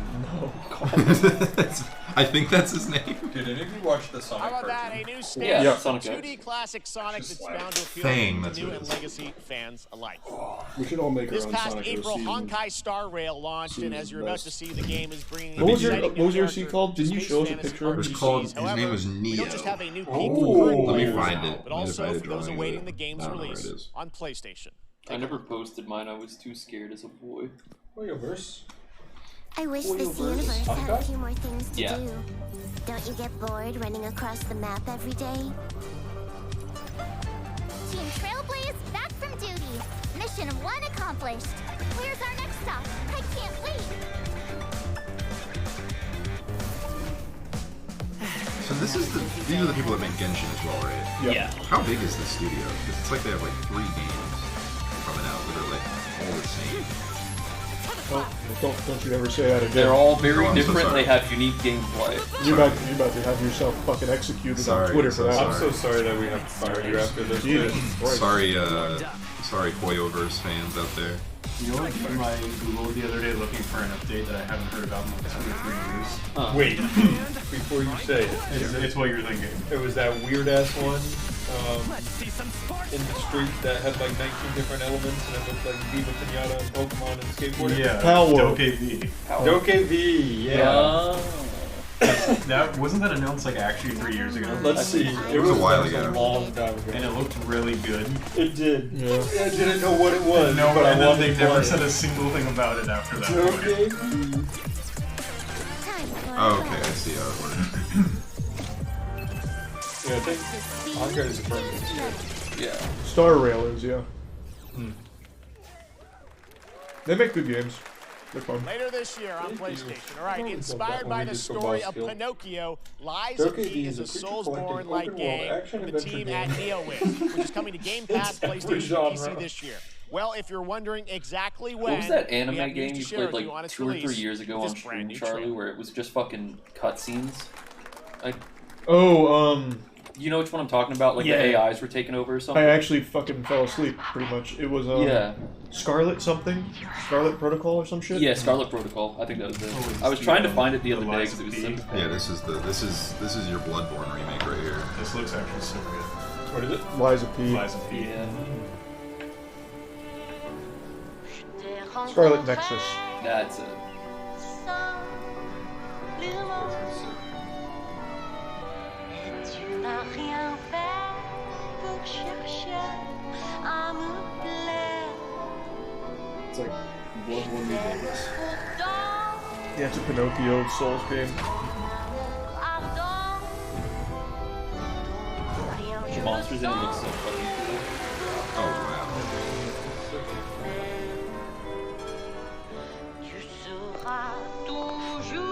I think that's his name. Did any of you watch the Sonic How about that? cartoon? A new standard Yeah, Sonic 2D classic Sonic that's bound to appeal Fang, to that's new what it and is. legacy fans alike. We should all make our This own past Sonic April, OC. Honkai Star Rail launched, and as you're about to see, the game is bringing What was your exciting new OC character called? Didn't you space show us a fantasy picture of it? It was called. His RPGs. name was However, we Neo. don't just have a new peak Oh. for current Let me players, find it. but I need to also find a for those drawing of awaiting it. the game's I don't know where it release is. on PlayStation. I never posted mine. I was too scared as a boy. Hoyoverse. I wish this universe had a few more things to Yeah. do. Don't you get bored running across the map every day? Team Trailblaze back from duty. Mission 1 accomplished. Where's our next stop? I can't wait. So these are the people that make Genshin as well, right? Yeah. How big is this studio? 'Cause it's like they have like 3 games coming out that are like all the same. Don't you ever say that again. They're all very Oh, I'm so different. sorry. They have unique gameplay. You're about to have yourself fucking executed Sorry, on Twitter so for that. I'm so sorry that we have to fire you after this. Jesus bitch. Christ. Sorry, Koyoverse fans out there. You know what? In my Google the other day looking for an update that I haven't heard about in like 2 or 3 years. Wait, before you say it, It's what you're thinking. it was that weird ass one in the street that had like 19 different elements and it looked like Viva Pinata and Pokemon and skateboarding. Yeah, Power. Doke-V. Doke-V, yeah. That wasn't that announced like actually 3 years ago? Let's see. It was a while ago. A long time ago. And it looked really good. It did. Yeah. I didn't know what it was. No, but I and then wanted they to never play said it. a single thing about it after that point. Doke-V. Oh, okay, I see how it works. Yeah, I think Andre is a friend. Yeah. Star Rail is, yeah. They make good games. They're fun. Later this year on PlayStation. All right, Oh, inspired that by one the we did for story Boss of Kill. Pinocchio, Lies Doke of V P is is a a creature collecting Soulsborne-like open world game action from the adventure team game. at NeoWiz, which is coming to Game Pass, It's every PlayStation, and genre. PC this year. Well, if you're wondering exactly when, What was that we anime have news game to you share played with you on like its 2 or 3 release years ago with on this brand stream, new Charlie, trailer. where it was just fucking cutscenes? Like, you know which one I'm talking about? Like Yeah. the AIs were taking over or something? I actually fucking fell asleep, pretty much. It was, Yeah. Scarlet something? Scarlet Protocol or some shit? Yeah, Scarlet Protocol. I think that was it. I was trying to find it the other day because it was simple. Yeah, this is your Bloodborne remake right here. This looks actually so good. What is it? Lies of P. Lies of P. Yeah. Scarlet Nexus. That's it. Tu n'as rien fait pour chercher à me plaire. It's like Bloodborne New Vegas. Pourtant, Yeah, it's a Pinocchio Souls game. ardent. Rien je The monsters in it look so ressens. fucking cool. Oh wow. Tu seras toujours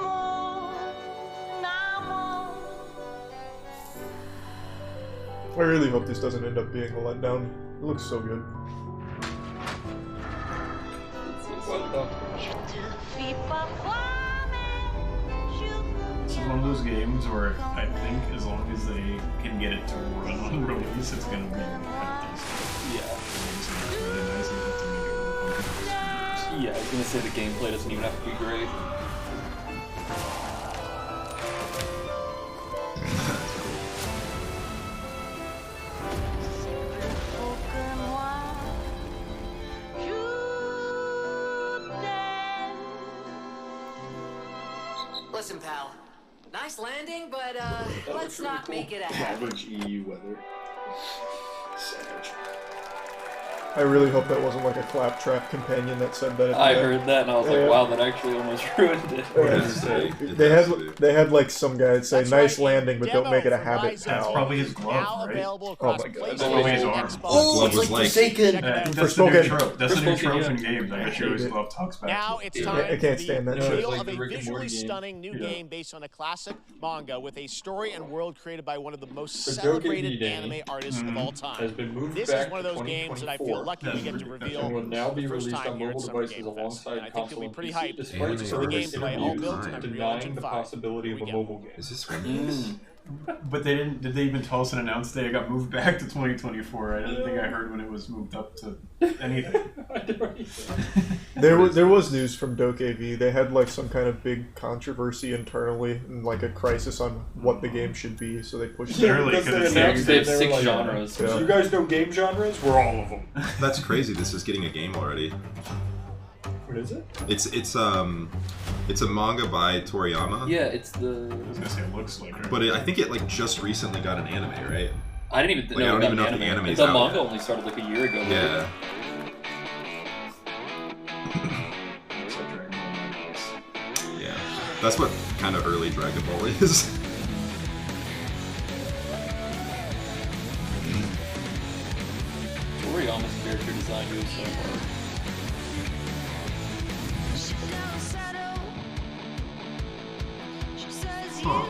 mon amour. I really hope this doesn't end up being a letdown. It looks so good. Je te fis parfois, mais je This is one of those games where I think as long as they can get it to run on release, it's gonna be pretty decent. Yeah. So it's really nice and you have to make it work on computers. Yeah, I was gonna say the gameplay doesn't even have to be great. faut que moi je t'aime. Listen, pal. Nice landing, but let's not make it a habit. Average EU weather. Savage. I really hope that wasn't like a claptrap companion that said that. At the I end. heard that and I was Yeah. like, wow, that actually almost ruined it. They had like some guy say nice landing, but don't make it a habit. That's pal." probably his glove, right? Oh my god. That's probably his arm. Oh, it's like Forsaken. I think For that's the new Spoken. trope. That's the new For trope Spoken, in games. I bet you his glove talks back. Now to it. it's time I can't for the stand that shit. reveal Like of the a Rick and visually Morty game. stunning new game based on a classic manga with a story and world created by one of the most The celebrated Doke-V anime artists of all time. has been moved This back is one of to those games that I feel 2024. lucky we get to reveal and will now be for the first released time on here at mobile Summer devices Game Fest. alongside And I think you'll console be and pretty PC, hyped despite to see some the recent gameplay all reviews built in Unreal denying Engine the 5. possibility of a mobile game. Is this one? But they didn't. Did they even tell us and announce that it got moved back to 2024? I didn't think I heard when it was moved up to anything. There was news from DokeAV. They had like some kind of big controversy internally and like a crisis on what the game should be, so they pushed it. Literally, because they have 6 genres. So you guys know game genres? We're all of them. That's crazy. This is getting a game already. What is it? It's a manga by Toriyama. Yeah, it's the. I was gonna say it looks like. But I think it like just recently got an anime, right? I didn't even. Like, I don't even know if the anime's The out manga yet. only started like a year ago. Yeah. Yeah. That's what kind of early Dragon Ball is. Toriyama's character design goes so hard. Huh.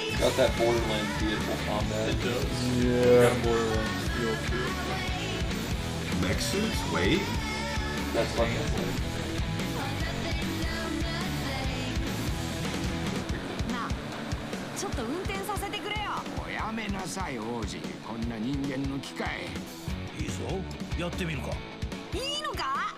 It's got that Borderlands vehicle combat. It does. Yeah. Got Borderlands feel to it. Mech suits? Wait. That's fucking cool. ちょっと運転させてくれよ。おやめなさい王子、こんな人間の機械。いいぞ、やってみるか。いいのか？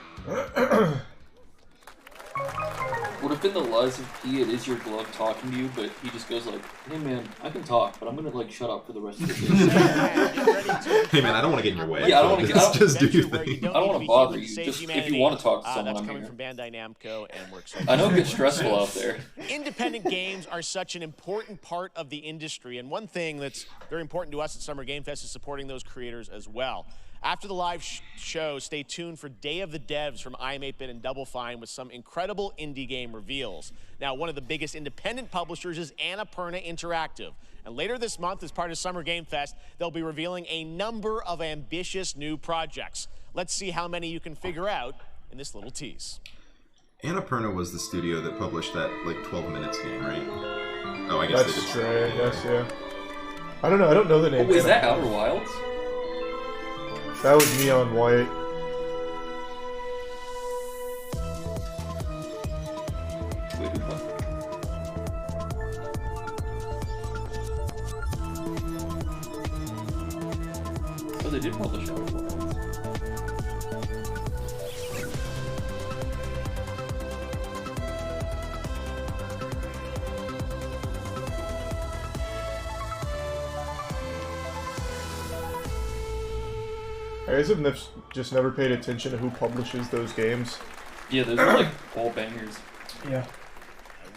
What if in the lies of P it is your glove talking to you, but he just goes like, "Hey man, I can talk, but I'm gonna like shut up for the rest of the day." Hey man, I don't want to get in your way. Yeah, I don't want to. Just do your thing. I don't want to bother you. Just if you want to talk to someone, that's I'm coming here. from Bandai Namco, and we're excited. I know it gets stressful out there. Independent games are such an important part of the industry, and one thing that's very important to us at Summer Game Fest is supporting those creators as well. After the live show, stay tuned for Day of the Devs from IM8-Bit and Double Fine with some incredible indie game reveals. Now, one of the biggest independent publishers is Annapurna Interactive. And later this month, as part of Summer Game Fest, they'll be revealing a number of ambitious new projects. Let's see how many you can figure out in this little tease. Annapurna was the studio that published that like 12 Minutes game, right? Oh, I guess they did. That's true, I guess, yeah. I don't know the name. Oh, is that Outer Wilds? That was Neon White. Wait, who won? Oh, they did publish Outer Wilds. I guess I've just never paid attention to who publishes those games. Yeah, those are like all bangers. Yeah.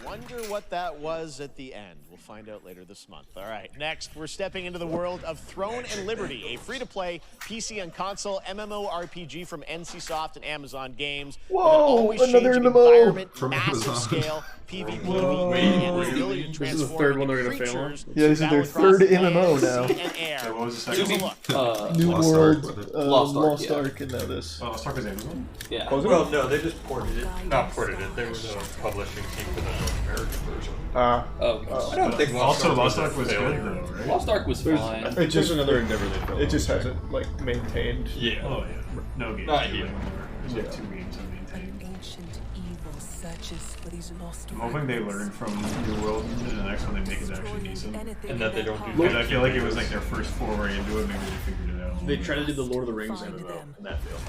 I wonder what that was at the end. We'll find out later this month. All right, next, we're stepping into the world of Throne and Liberty, a free-to-play PC and console MMORPG from NCSoft and Amazon Games. Whoa, with an another always-changing MMO! environment, From massive Amazon. scale, PvP, Whoa. and the ability to This is the transform third one into they're gonna fail on? creatures Yeah, this to is their battle across third land, MMO sea, now. and air. So what was the Take second a one? look. New Lost World, Ark, was it? Lost Ark, yeah. Ark, and now this. Oh, Lost Ark is Amazon? Yeah. Well, no, they just ported it. Not ported it. There was a publishing team for the North American version. Ah. I don't think Also, Lost Ark Lost Ark was a good failure. though, right? Lost Ark was fine. It just another endeavor they failed. It just hasn't like maintained. Yeah. Oh yeah. No games. Not do here. anymore. There's like Yeah. 2 games I maintain. Ancient evil searches for these lost. I'm hoping they learn from New World and the next one they make is actually decent. And that they don't do Because I feel like it was like their first foray into it. Maybe they figured it out. They tried to do the Lord of the Rings MMO, and that failed.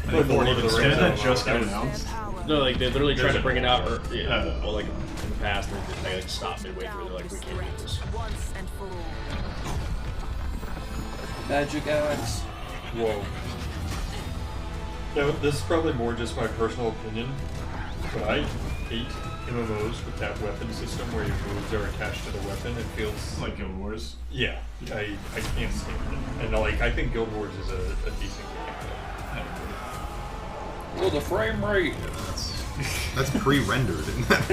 I think Lord of the Rings didn't that MMO, just that get was- announced? No, like they literally tried to bring it out, or Oh. well, like in the past, they like stopped midway through. They're like, we can't do this. Once and for all. Magic axe. Whoa. Now, this is probably more just my personal opinion, but I hate MMOs with that weapon system where your moves are attached to the weapon. It feels Like Guild Wars. yeah, I can't stand it. And like, I think Guild Wars is a decent game. Oh, the frame rate. That's pre-rendered. Isn't that?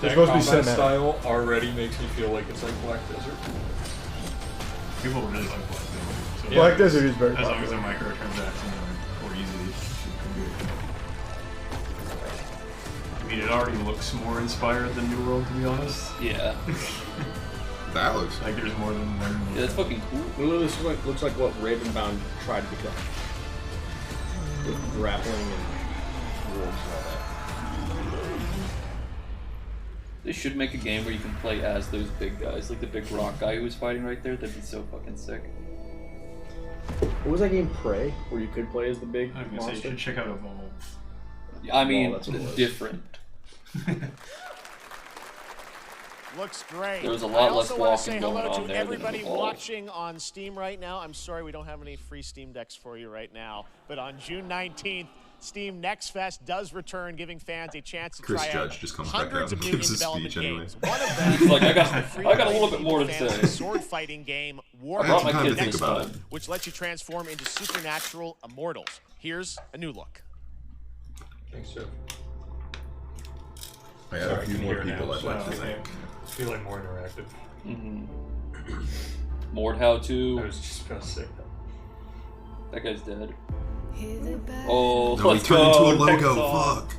That supposed to be combat cinematic. style already makes me feel like it's like Black Desert. People really like Black Desert. So Black Desert is very as long as popular. they're microtransactions or easy. I mean, it already looks more inspired than New World, to be honest. Yeah. That looks like there's more than one. Yeah, that's fucking cool. It looks like what Ravenbound tried to become. With grappling and wolves and all that. They should make a game where you can play as those big guys, like the big rock guy who was fighting right there. That'd be so fucking sick. What was that game, Prey, where you could play as the big I was gonna say, you should check out Evolve. I mean, that's what it was. different. Looks great. There was a lot less I also want to walking say going hello on to there than everybody Evolve. watching on Steam right now. I'm sorry we don't have any free Steam decks for you right now, but on June 19th, Steam Next Fest does return, giving fans a chance to Chris try Judge out just comes back hundreds out of and new gives a in-development speech anyway. games. One of them He's like, I got is a little bit more to fantasy say. sword fighting game War I brought my Machine kids Next this time. Fest, which lets you transform into supernatural immortals. Here's a new look. Thanks, Jeff. I got a few more people I'd like to I thank. feel like more interactive. More how to. I was just gonna say that. That guy's dead. Oh, No, he let's turned go. into a Next logo. song. Fuck.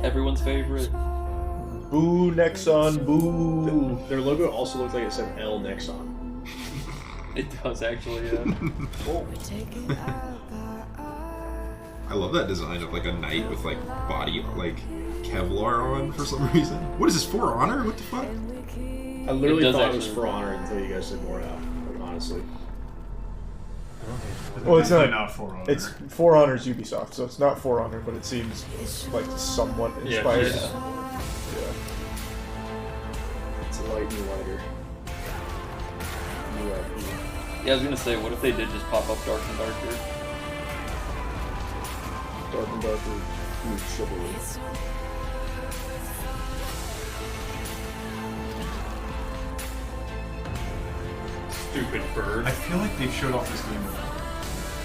Everyone's favorite. Boo, Nexon, boo. Their logo also looks like it said L Nexon. It does actually, yeah. I love that design of like a knight with like body like Kevlar on for some reason. What is this, For Honor? What the fuck? I literally does thought it was actually- For Honor until you guys said more out. Like, honestly. Well, it's Definitely not. For Honor. It's For Honor's Ubisoft, so it's not For Honor, but it seems like somewhat inspired. Yeah. It's a light and lighter. Yeah, I was gonna say, what if they did just pop up Dark and Darker? Dark and Darker, new chivalry. Stupid bird. I feel like they've showed off this game before.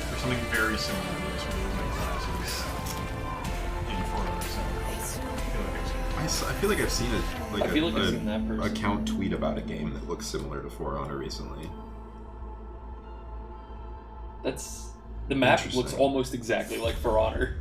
There's something very similar to this where there's like classes in For Honor, so I feel like I've seen it like I feel like I've seen that person. account tweet about a game that looks similar to For Honor recently. That's the map Interesting. looks almost exactly like For Honor,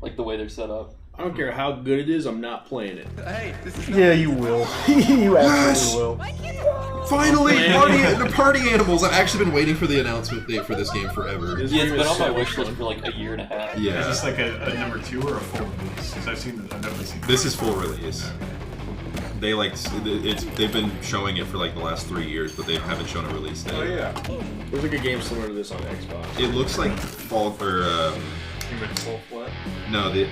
like the way they're set up. I don't care how good it is, I'm not playing it. Hey, this is Yeah, you will. You absolutely will. Finally, the party animals! I've actually been waiting for the announcement date for this game forever. Yeah, it's been on my wish list for like a year and a half. Yeah. Is this like a number 2 or a full release? Because I've definitely seen This is full release. They they've been showing it for like the last 3 years, but they haven't shown a release date. Oh yeah. There's like a game similar to this on Xbox. It looks like Fall or Invincible what? no, the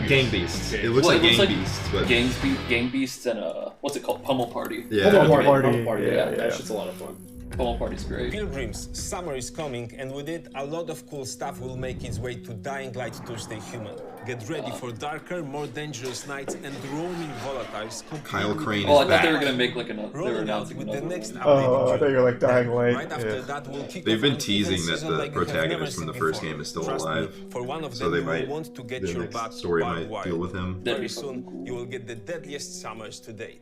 Gang Beasts. It looks like Gang Beasts, but Gang Beasts and what's it called? Pummel Party. Yeah. Pummel Party. Yeah. That shit's a lot of fun. Pummel Party's great. Pilgrims, summer is coming, and with it, a lot of cool stuff will make its way to Dying Light Tuesday Human. Get ready for darker, more dangerous nights and roaming volatiles. Kyle Crane Oh, I is thought they were back. gonna make like another. They were Rolling out announcing with the another. next Oh, update. I thought you were like Dying Light. Right after Yeah. that, we'll kick They've off been an teasing event that season the like you have never protagonist from seen the first before. game is still Trust me, alive, for one of so them, they you will might want to get the your next butt story butt might wild. deal with him. That'd be Very soon, you will get the deadliest summers to date.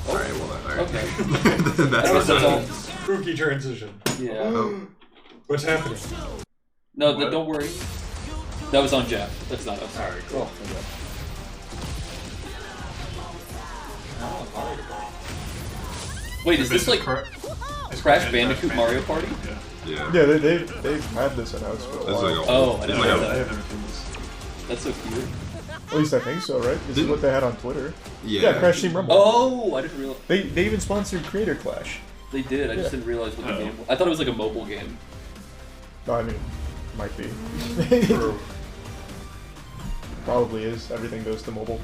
All right, well, all right. Okay. That's all. Spooky transition. Yeah. Oh. What's happening? No, What? don't worry. That was on Jeff. That's not us. Alright, cool. Wait, is this like Crash Bandicoot Mario Party? Yeah. Yeah, they've had this announced for a That's while. like a Oh, I it's didn't like know a- that. I've never seen this. That's so cute. At least I think so, right? This is what they had on Twitter. Yeah. Crash Team Rumble. Oh, I didn't realize. They even sponsored Creator Clash. They did. I just Yeah. didn't realize what the game was. I thought it was like a mobile game. No, I mean, might be. Probably is. Everything goes to mobile.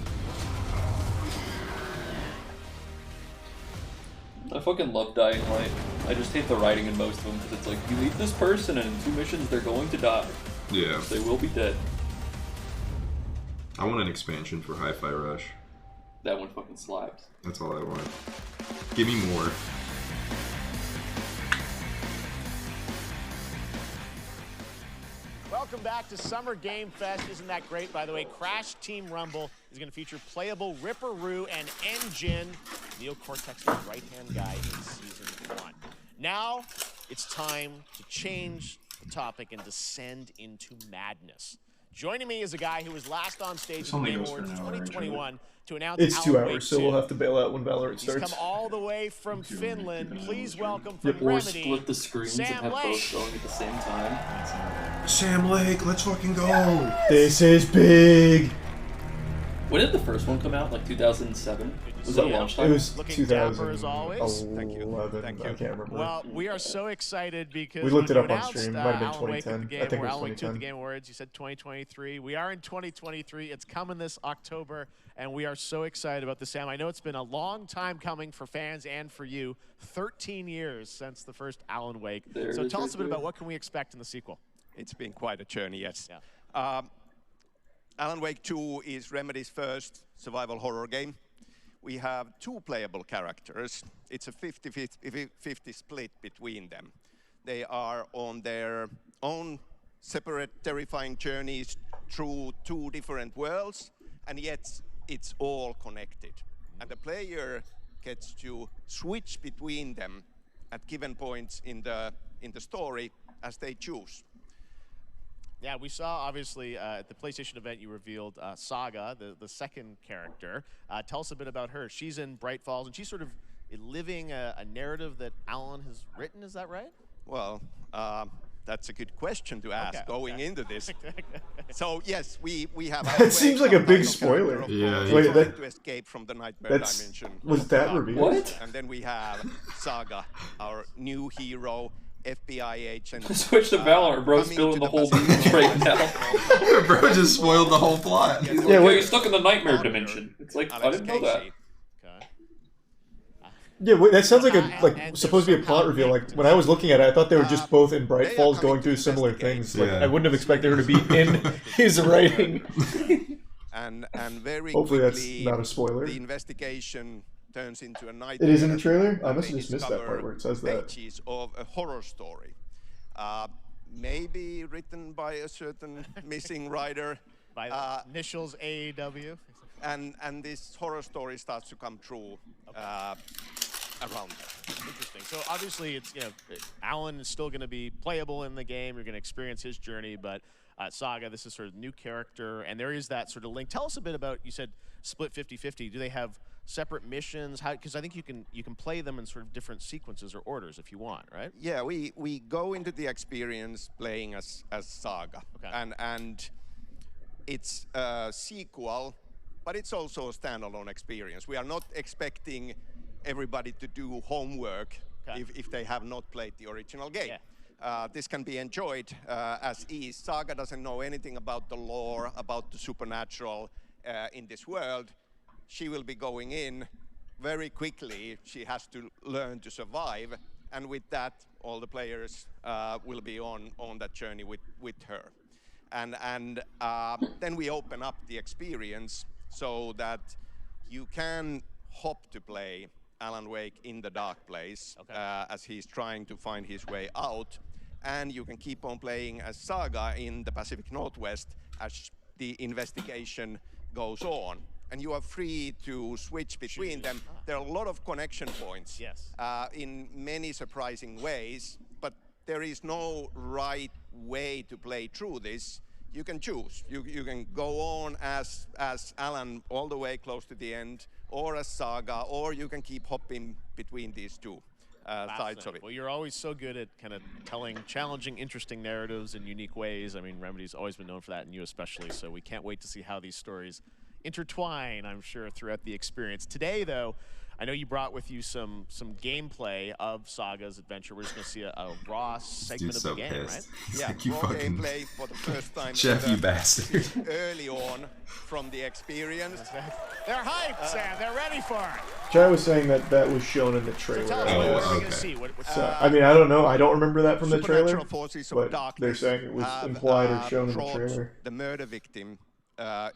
I fucking love Dying Light. I just hate the writing in most of them because it's like, you meet this person and in 2 missions they're going to die. Yeah. They will be dead. I want an expansion for Hi-Fi Rush. That one fucking slaps. That's all I want. Give me more. Welcome back to Summer Game Fest. Isn't that great? By the way, Crash Team Rumble is going to feature playable Ripperoo and Engine, Neo Cortex's right-hand guy in Season 1. Now, it's time to change the topic and descend into madness. Joining me is a guy who was last on stage This at the only Game goes for Awards an hour, 2021 to announce It's 2 Alan Wake hours, so 2. we'll have to bail out when Valorant He's starts. come all the way from Finland. Please welcome Yep. from Or Remedy, split the screens and Sam have Lake. both going at the same time. Sam Lake, let's fucking go. This is big. When did the first one come out? Like 2007? Was that a launch It time? was Looking dapper as 2011. always. I can't remember. Well, we are so excited because We looked when it you up on announced, stream. It might have been Alan Wake at 2010. the Game, I think it was Alan Wake 2 at the 2010. Game Awards. You said 2023. We are in 2023. It's coming this October, and we are so excited about this, Sam. I know it's been a long time coming for fans and for you. 13 years since the first Alan Wake. So tell us a bit about what can we expect in the sequel. It's been quite a journey, yes. Yeah. Alan Wake 2 is Remedy's first survival horror game. We have 2 playable characters. It's a 50-50 split between them. They are on their own separate terrifying journeys through 2 different worlds, and yet it's all connected. And the player gets to switch between them at given points in the story as they choose. Yeah, we saw, obviously, at the PlayStation event, you revealed Saga, the second character. Tell us a bit about her. She's in Bright Falls, and she's sort of living a narrative that Alan has written, is that right? Well, that's a good question to ask going into this. So, yes, we have... That seems like a big spoiler. Yeah. Wait, to escape from the nightmare dimension. Was that revealed? What? And then we have Saga, our new hero, FBI agent. Switch to Valor, bro. Spilling the whole beans right now. Bro just spoiled the whole plot. Yeah, you're stuck in the nightmare dimension. It's like, I didn't know that. Yeah, wait, that sounds like supposed to be a plot reveal. Like when I was looking at it, I thought they were just both in Bright Falls going through similar things. Like I wouldn't have expected her to be in his writing. And very hopefully that's quickly, not a spoiler. The investigation turns into a nightmare. It is in the trailer? I must have just missed that part where it says that. Pages of a horror story, maybe written by a certain missing writer. By the initials AEW. And this horror story starts to come true around that. Interesting. So obviously, it's Alan is still going to be playable in the game. You're going to experience his journey, but Saga, this is sort of new character, and there is that sort of link. Tell us a bit about. You said split 50-50. Do they have separate missions? How? Because I think you can play them in sort of different sequences or orders if you want, right? Yeah, we go into the experience playing as Saga, and it's a sequel, but it's also a standalone experience. We are not expecting everybody to do homework if they have not played the original game. Yeah. This can be enjoyed as is. Saga doesn't know anything about the lore, about the supernatural in this world. She will be going in very quickly. She has to learn to survive, and with that, all the players will be on that journey with her. And then we open up the experience so that you can hop to play Alan Wake in the dark place as he's trying to find his way out, and you can keep on playing as Saga in the Pacific Northwest as the investigation goes on. And you are free to switch between them. There are a lot of connection points in many surprising ways, but there is no right way to play through this. You can choose. You can go on as Alan all the way close to the end, or as Saga, or you can keep hopping between these two sides of it. Well, you're always so good at kind of telling challenging, interesting narratives in unique ways. I mean, Remedy's always been known for that, and you especially, so we can't wait to see how these stories intertwine, I'm sure, throughout the experience. Today, though, I know you brought with you some gameplay of Saga's adventure. We're just going to see a raw segment of the game, right? Yeah, raw gameplay for the first time. Jeff, you bastard. Early on from the experience. They're hyped, Sam. They're ready for it. Jai was saying that was shown in the trailer. So tell us what we're going to see. I mean, I don't know. I don't remember that from the trailer. Supernatural forces of But darkness they're saying it was implied or shown in the brought trailer. the murder victim,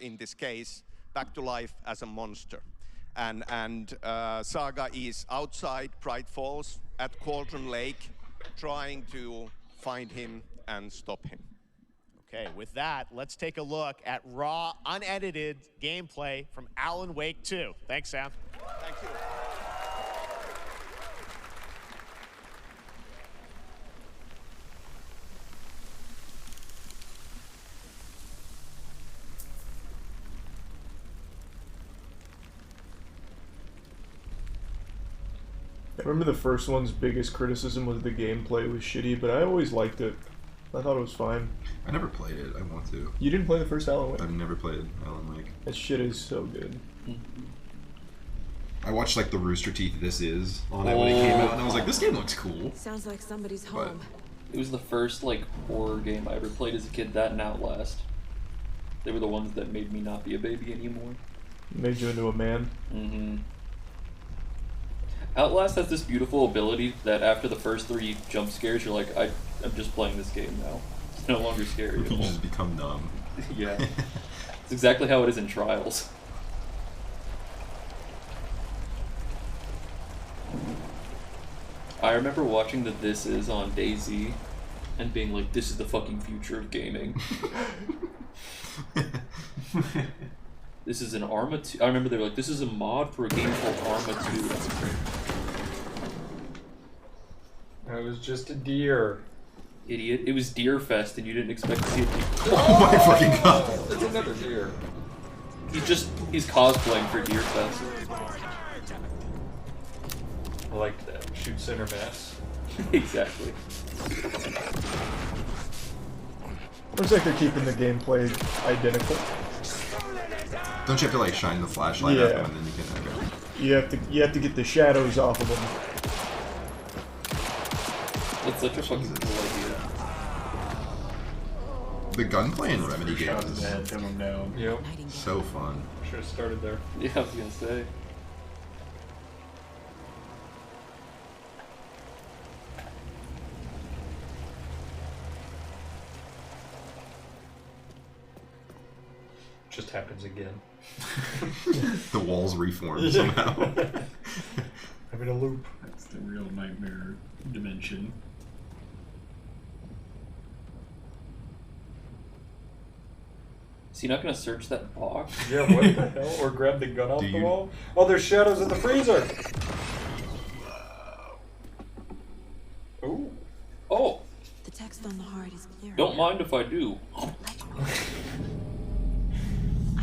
in this case, back to life as a monster. And Saga is outside Bright Falls at Cauldron Lake, trying to find him and stop him. Okay, with that, let's take a look at raw, unedited gameplay from Alan Wake 2. Thanks, Sam. Thank you. I remember the first one's biggest criticism was the gameplay was shitty, but I always liked it. I thought it was fine. I never played it. I want to. You didn't play the first Alan Wake? I've never played Alan Wake. That shit is so good. I watched like the Rooster Teeth This Is on it when it came out, and I was like, this game looks cool. Sounds like somebody's home. It was the first like horror game I ever played as a kid. That and Outlast. They were the ones that made me not be a baby anymore. Made you into a man. Mm-hmm. Outlast has this beautiful ability that after the first 3 jump scares, you're like, I'm just playing this game now. It's no longer scary at all. You just become numb. Yeah. It's exactly how it is in Trials. I remember watching the This Is on DayZ and being like, this is the fucking future of gaming. This is an Arma 2. I remember they were like, this is a mod for a game called Arma 2. That was just a deer. Idiot. It was Deer Fest and you didn't expect to see a deer. Oh my fucking god. That's another deer. He's cosplaying for Deer Fest. I like that. Shoot center mass. Exactly. Looks like they're keeping the gameplay identical. Don't you have to like shine the flashlight at them and then you can You have to get the shadows off of them. It's such a fucking cool idea. The gunplay in Remedy games is Pin him down. Yep. so fun. Should have started there. Yeah, I was gonna say. Just happens again. The walls reform somehow. I'm in a loop. That's the real nightmare dimension. Is he not gonna search that box? Yeah, what the hell? Or grab the gun off the wall? Oh, there's shadows in the freezer! Ooh. Oh! The text on the heart is clear. Don't mind if I do.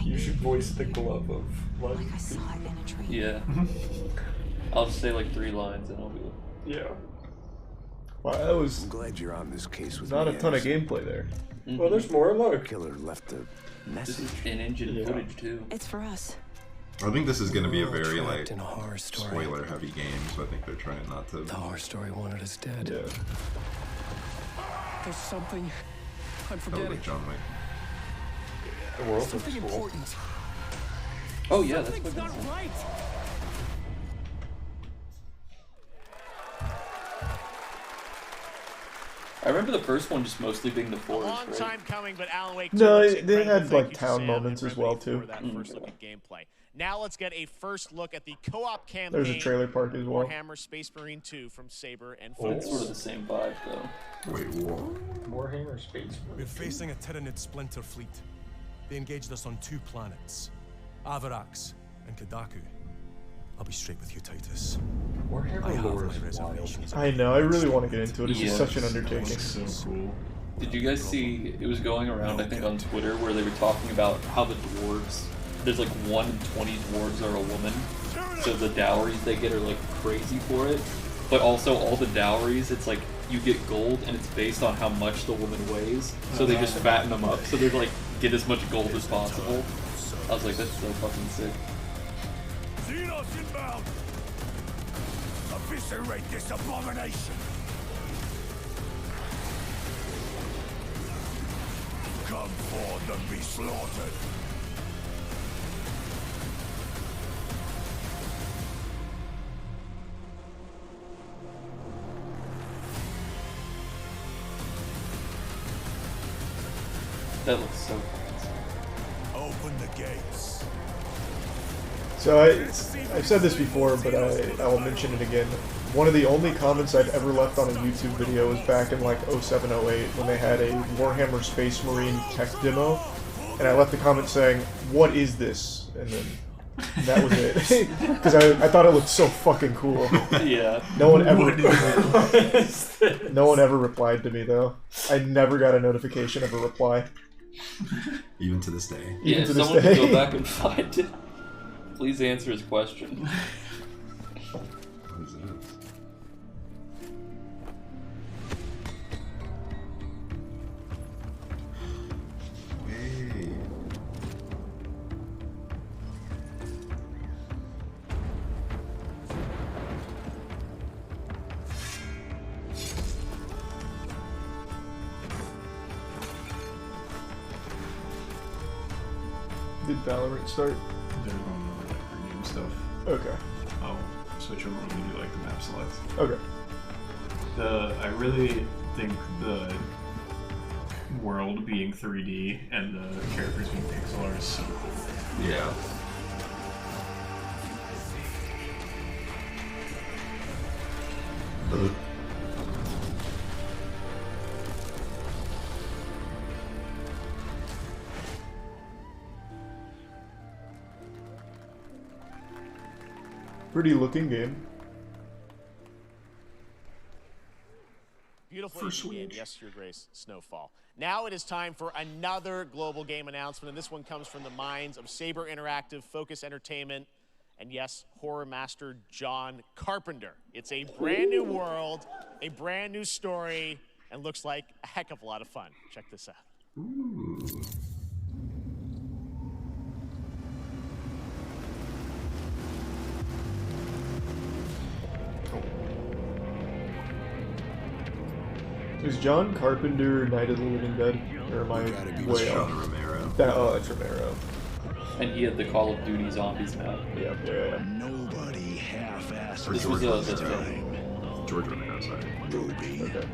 You should voice the glove of life. Like I saw it in a dream. Yeah. I'll just say like 3 lines and I'll be like... Yeah. Wow, that was I'm glad you're on this case with not me, a ton of Anderson. gameplay there. Mm-hmm. Well, there's more. Look. Killer left a This message. is in-engine footage too. It's for us. I think this is going to be a very Trapped like in a horror story. spoiler heavy game, so I think they're trying not to. The horror story wanted us dead. Yeah. There's something I'm Oh, forgetting. like John Wick. The world looks Something cool. important. Oh yeah, that's Something's what not right. I remember the first one just mostly being the A forest, long right? time coming, but Alan Wake 2 No, looks they incredible. had Thank like you to town Sam moments and as well Remedy too. for that first look at gameplay. Now let's get a first look at the co-op campaign. There's a trailer park as well. Warhammer Space Marine 2 from Saber and Well, it's Fox. sort of the same vibe though. Wait, what? Warhammer Space Marine. We're facing a Tyranid splinter fleet. They engaged us on 2 planets, Avarax and Kadaku. I'll be straight with you, Titus. I Warhammer have lore my is wild. reservations. I know, I really want to get into it. It's just Yeah. such an undertaking. So cool. Did you guys see, it was going around, I think on Twitter, where they were talking about how the dwarves, there's like 1 in 20 dwarves are a woman, so the dowries they get are like crazy for it, but also all the dowries, it's like, you get gold and it's based on how much the woman weighs, so they just fatten them up, so they're like, get as much gold as possible. I was like, that's so fucking sick. Xenos inbound! Eviscerate this abomination! Come forth and be slaughtered! That looks so fucking Open the gates. So I've said this before, but I will mention it again. One of the only comments I've ever left on a YouTube video was back in like 07, 08 when they had a Warhammer Space Marine tech demo, and I left a comment saying, "What is this?" And then that was it. Because I thought it looked so fucking cool. Yeah. No one ever replied to me though. I never got a notification of a reply. Even to this day. Yeah, if someone could go back and find it, please answer his question. What is this? Did Valorant start? They're going over like rename stuff. Okay. I'll switch over when we do like the map selects. Okay. I really think the world being 3D and the characters being pixel art is so cool. Yeah. Pretty looking game. Beautiful game, yes, Your Grace, Snowfall. Now it is time for another global game announcement, and this one comes from the minds of Saber Interactive, Focus Entertainment, and yes, horror master John Carpenter. It's a brand new world, a brand new story, and looks like a heck of a lot of fun. Check this out. Ooh. Is John Carpenter Night of the Living Dead? Or am I way off? John Romero. That's Romero. And he had the Call of Duty Zombies map. Yeah. Nobody half-assed. This was the thing. George Romero, sorry. Ruby. Okay.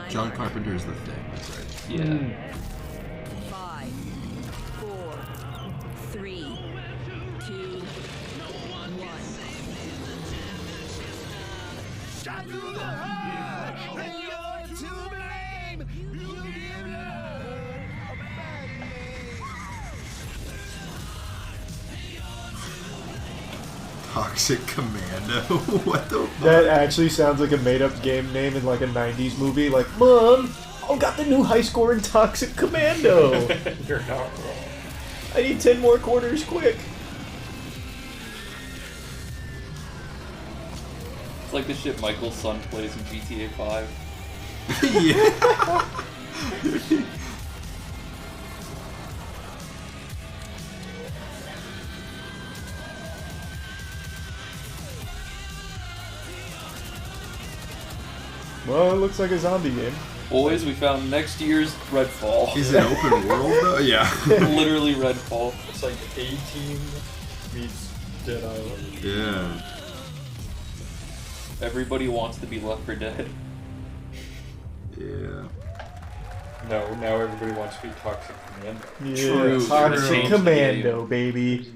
John Carpenter's The Thing, that's right. Yeah. 5, 4, 3, 2, 1. Shot through the heart, and you're to blame. You give love a bad name. Toxic Commando? What the fuck? That actually sounds like a made-up game name in like a 90s movie. Like, Mom, I got the new high score in Toxic Commando. You're not wrong. I need 10 more quarters quick. It's like the shit Michael's son plays in GTA 5. Yeah. Well, it looks like a zombie game. Boys, we found next year's Redfall. Is it open world though? Yeah. Literally Redfall. It's like A-Team meets Dead Island. Yeah. Everybody wants to be Left 4 Dead. Yeah. No, now everybody wants to be Toxic Commando. Yeah, True. Toxic Commando, baby.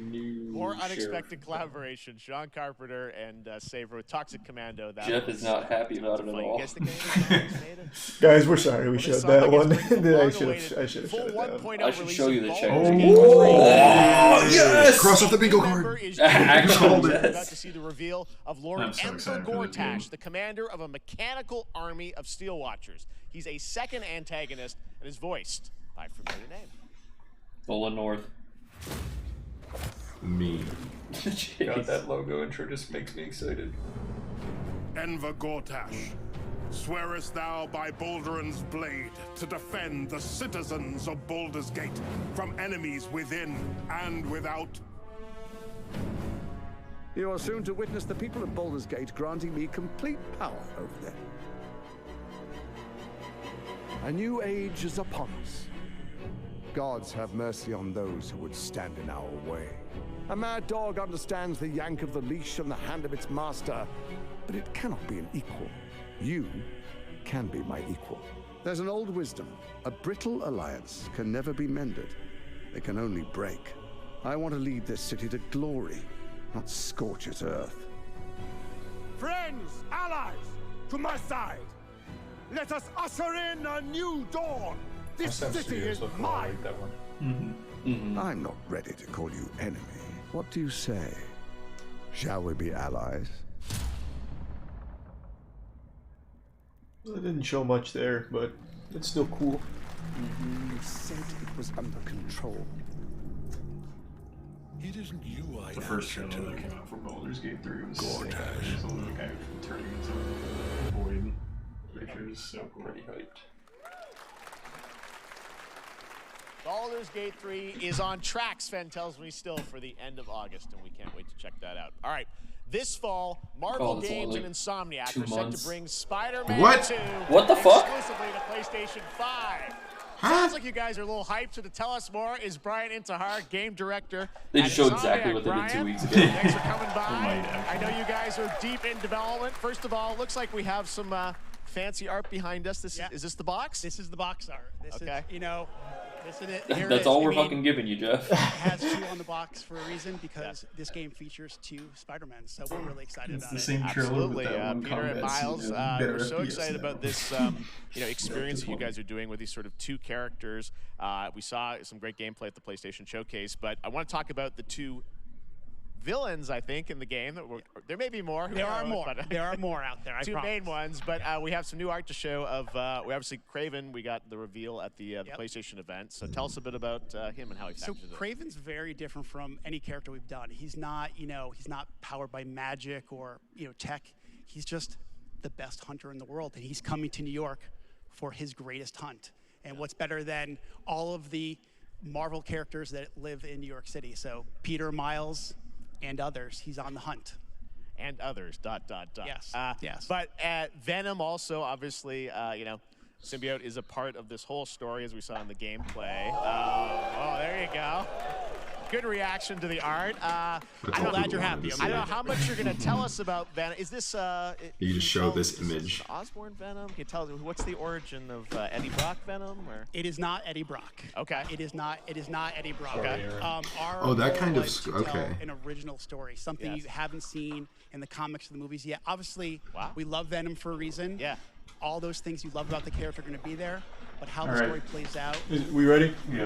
More unexpected collaboration. Sean Carpenter and Saber with Toxic Commando. That Jeff is not happy about it at all. Guys, we're sorry we showed that one. I should have shut it down. I should show you the check. Oh, yes! Cross off the bingo card. Actually, We're about yes. to see the reveal of Lord I'm so Emperor excited for this game. Gortash, the commander of a mechanical army of Steel Watchers. He's a second antagonist and is voiced by a familiar name. Ola North. Me. God, that logo intro just makes me excited. Enver Gortash, swearest thou by Balduran's blade to defend the citizens of Baldur's Gate from enemies within and without? You are soon to witness the people of Baldur's Gate granting me complete power over them. A new age is upon us. Gods have mercy on those who would stand in our way. A mad dog understands the yank of the leash on the hand of its master, but it cannot be an equal. You can be my equal. There's an old wisdom. A brittle alliance can never be mended. It can only break. I want to lead this city to glory, not scorch its earth. Friends, allies, to my side. Let us usher in a new dawn. This city is mine. That one. I'm not ready to call you enemy. What do you say? Shall we be allies? Well, it didn't show much there, but it's still cool. You said it was under control. It isn't you I The first trailer that came out for Baldur's Gate 3 was sick. There's a little guy turning into a void. Picture is so cool. Pretty hyped. Baldur's Gate 3 is on track, Sven tells me, still for the end of August, and we can't wait to check that out. All right, This fall, Marvel Games and Insomniac are set to bring Spider-Man What? 2 What the fuck? exclusively to PlayStation 5. Sounds like you guys are a little hyped, so to tell us more is Brian Intihar, game director. They just showed Insomniac. exactly what they did 2 Brian, weeks ago. Thanks for coming by. I know you guys are deep in development. First of all, looks like we have some fancy art behind us. Is this the box? This is the box art. This is, you know, this is it. Here That's it is. all we're I mean, fucking giving you, Jeff. It has 2 on the box for a reason because this game features 2 Spider-Men, so we're really excited about the it. same trailer with that one Peter and combat Miles, scene, we're so FPS excited now. about this experience that you guys are doing with these sort of 2 characters. We saw some great gameplay at the PlayStation Showcase, but I want to talk about the 2 villains, I think, in the game. There may be more. There are more. There are more out there, I 2 promise. main ones, but we have some new art to show of, we obviously, Craven, we got the reveal at the PlayStation event. So tell us a bit about him and how he So factors in. Craven's very different from any character we've done. He's not, he's not powered by magic or, tech. He's just the best hunter in the world, and he's coming to New York for his greatest hunt. And what's better than all of the Marvel characters that live in New York City? So Peter, Miles, and others, he's on the hunt. And others, ... Yes, yes. But Venom also, obviously, Symbiote is a part of this whole story, as we saw in the gameplay. Oh, there you go. Good reaction to the art. I'm glad you're happy. I don't know how much you're going to tell us about Venom. Is this... You just show this image. Osborn Venom? Can you tell us what's the origin of Eddie Brock Venom? Or? It is not Eddie Brock. Okay. It is not Eddie Brock. Okay. Our that goal kind of was to okay. tell an original story, something you haven't seen in the comics or the movies yet. Obviously, we love Venom for a reason. Yeah. All those things you love about the character are going to be there, but how the All right. story plays out. We ready? Yeah.